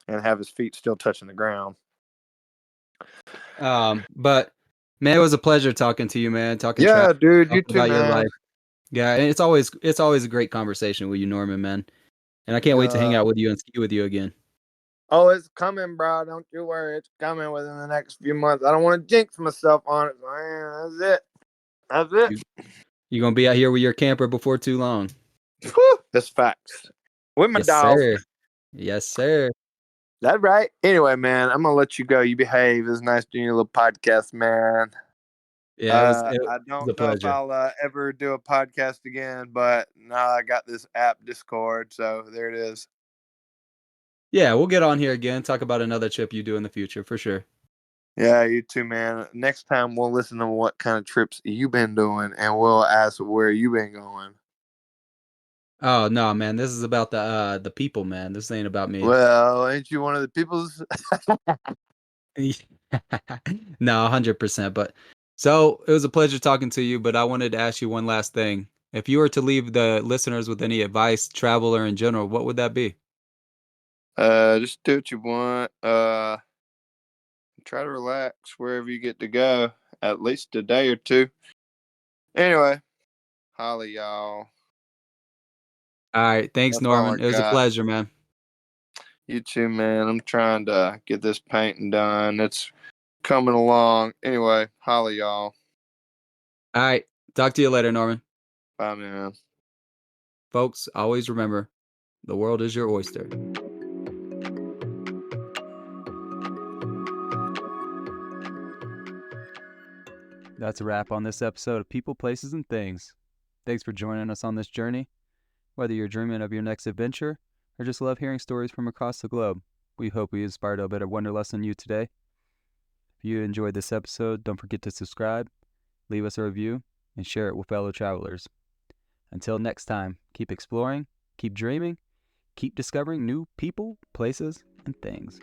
and have his feet still touching the ground. But man, it was a pleasure talking to you, man. Yeah, dude, you Talking too, about your man. life. Yeah, and it's always a great conversation with you, Norman, man. And I can't wait to hang Uh, out with you and ski with you again. oh, it's coming, bro. Don't you worry. It's coming within the next few months. I don't want to jinx myself on it. Man, that's it. That's it. You you gonna be out here with your camper before too long. Whew, that's facts. With my Yes, dog. sir. Yes, sir. That's right. Anyway, man, I'm gonna let you go. You behave. It's nice doing your little podcast, man. Yeah, it I was don't a know if pleasure. I'll ever do a podcast again, but now I got this app Discord, so there it is. Yeah, we'll get on here again, talk about another trip you do in the future for sure. Yeah, you too, man. Next time we'll listen to what kind of trips you been doing, and we'll ask where you been going. Oh no, man, this is about the people, man. This ain't about me. Well, ain't you one of the people's? No, 100%. But so it was a pleasure talking to you, but I wanted to ask you one last thing. If you were to leave the listeners with any advice, travel or in general, what would that be? Just do what you want. Try to relax wherever you get to go, at least a day or two. Anyway, Holly, y'all. All right, thanks, That's all I Norman. It was a got. pleasure, man. You too, man. I'm trying to get this painting done. It's coming along. Anyway, holla, y'all. All right, talk to you later, Norman. Bye, man. Folks, always remember, the world is your oyster. That's a wrap on this episode of People, Places, and Things. Thanks for joining us on this journey. Whether you're dreaming of your next adventure or just love hearing stories from across the globe, we hope we inspired a bit of wanderlust in you today. If you enjoyed this episode, don't forget to subscribe, leave us a review, and share it with fellow travelers. Until next time, keep exploring, keep dreaming, keep discovering new people, places, and things.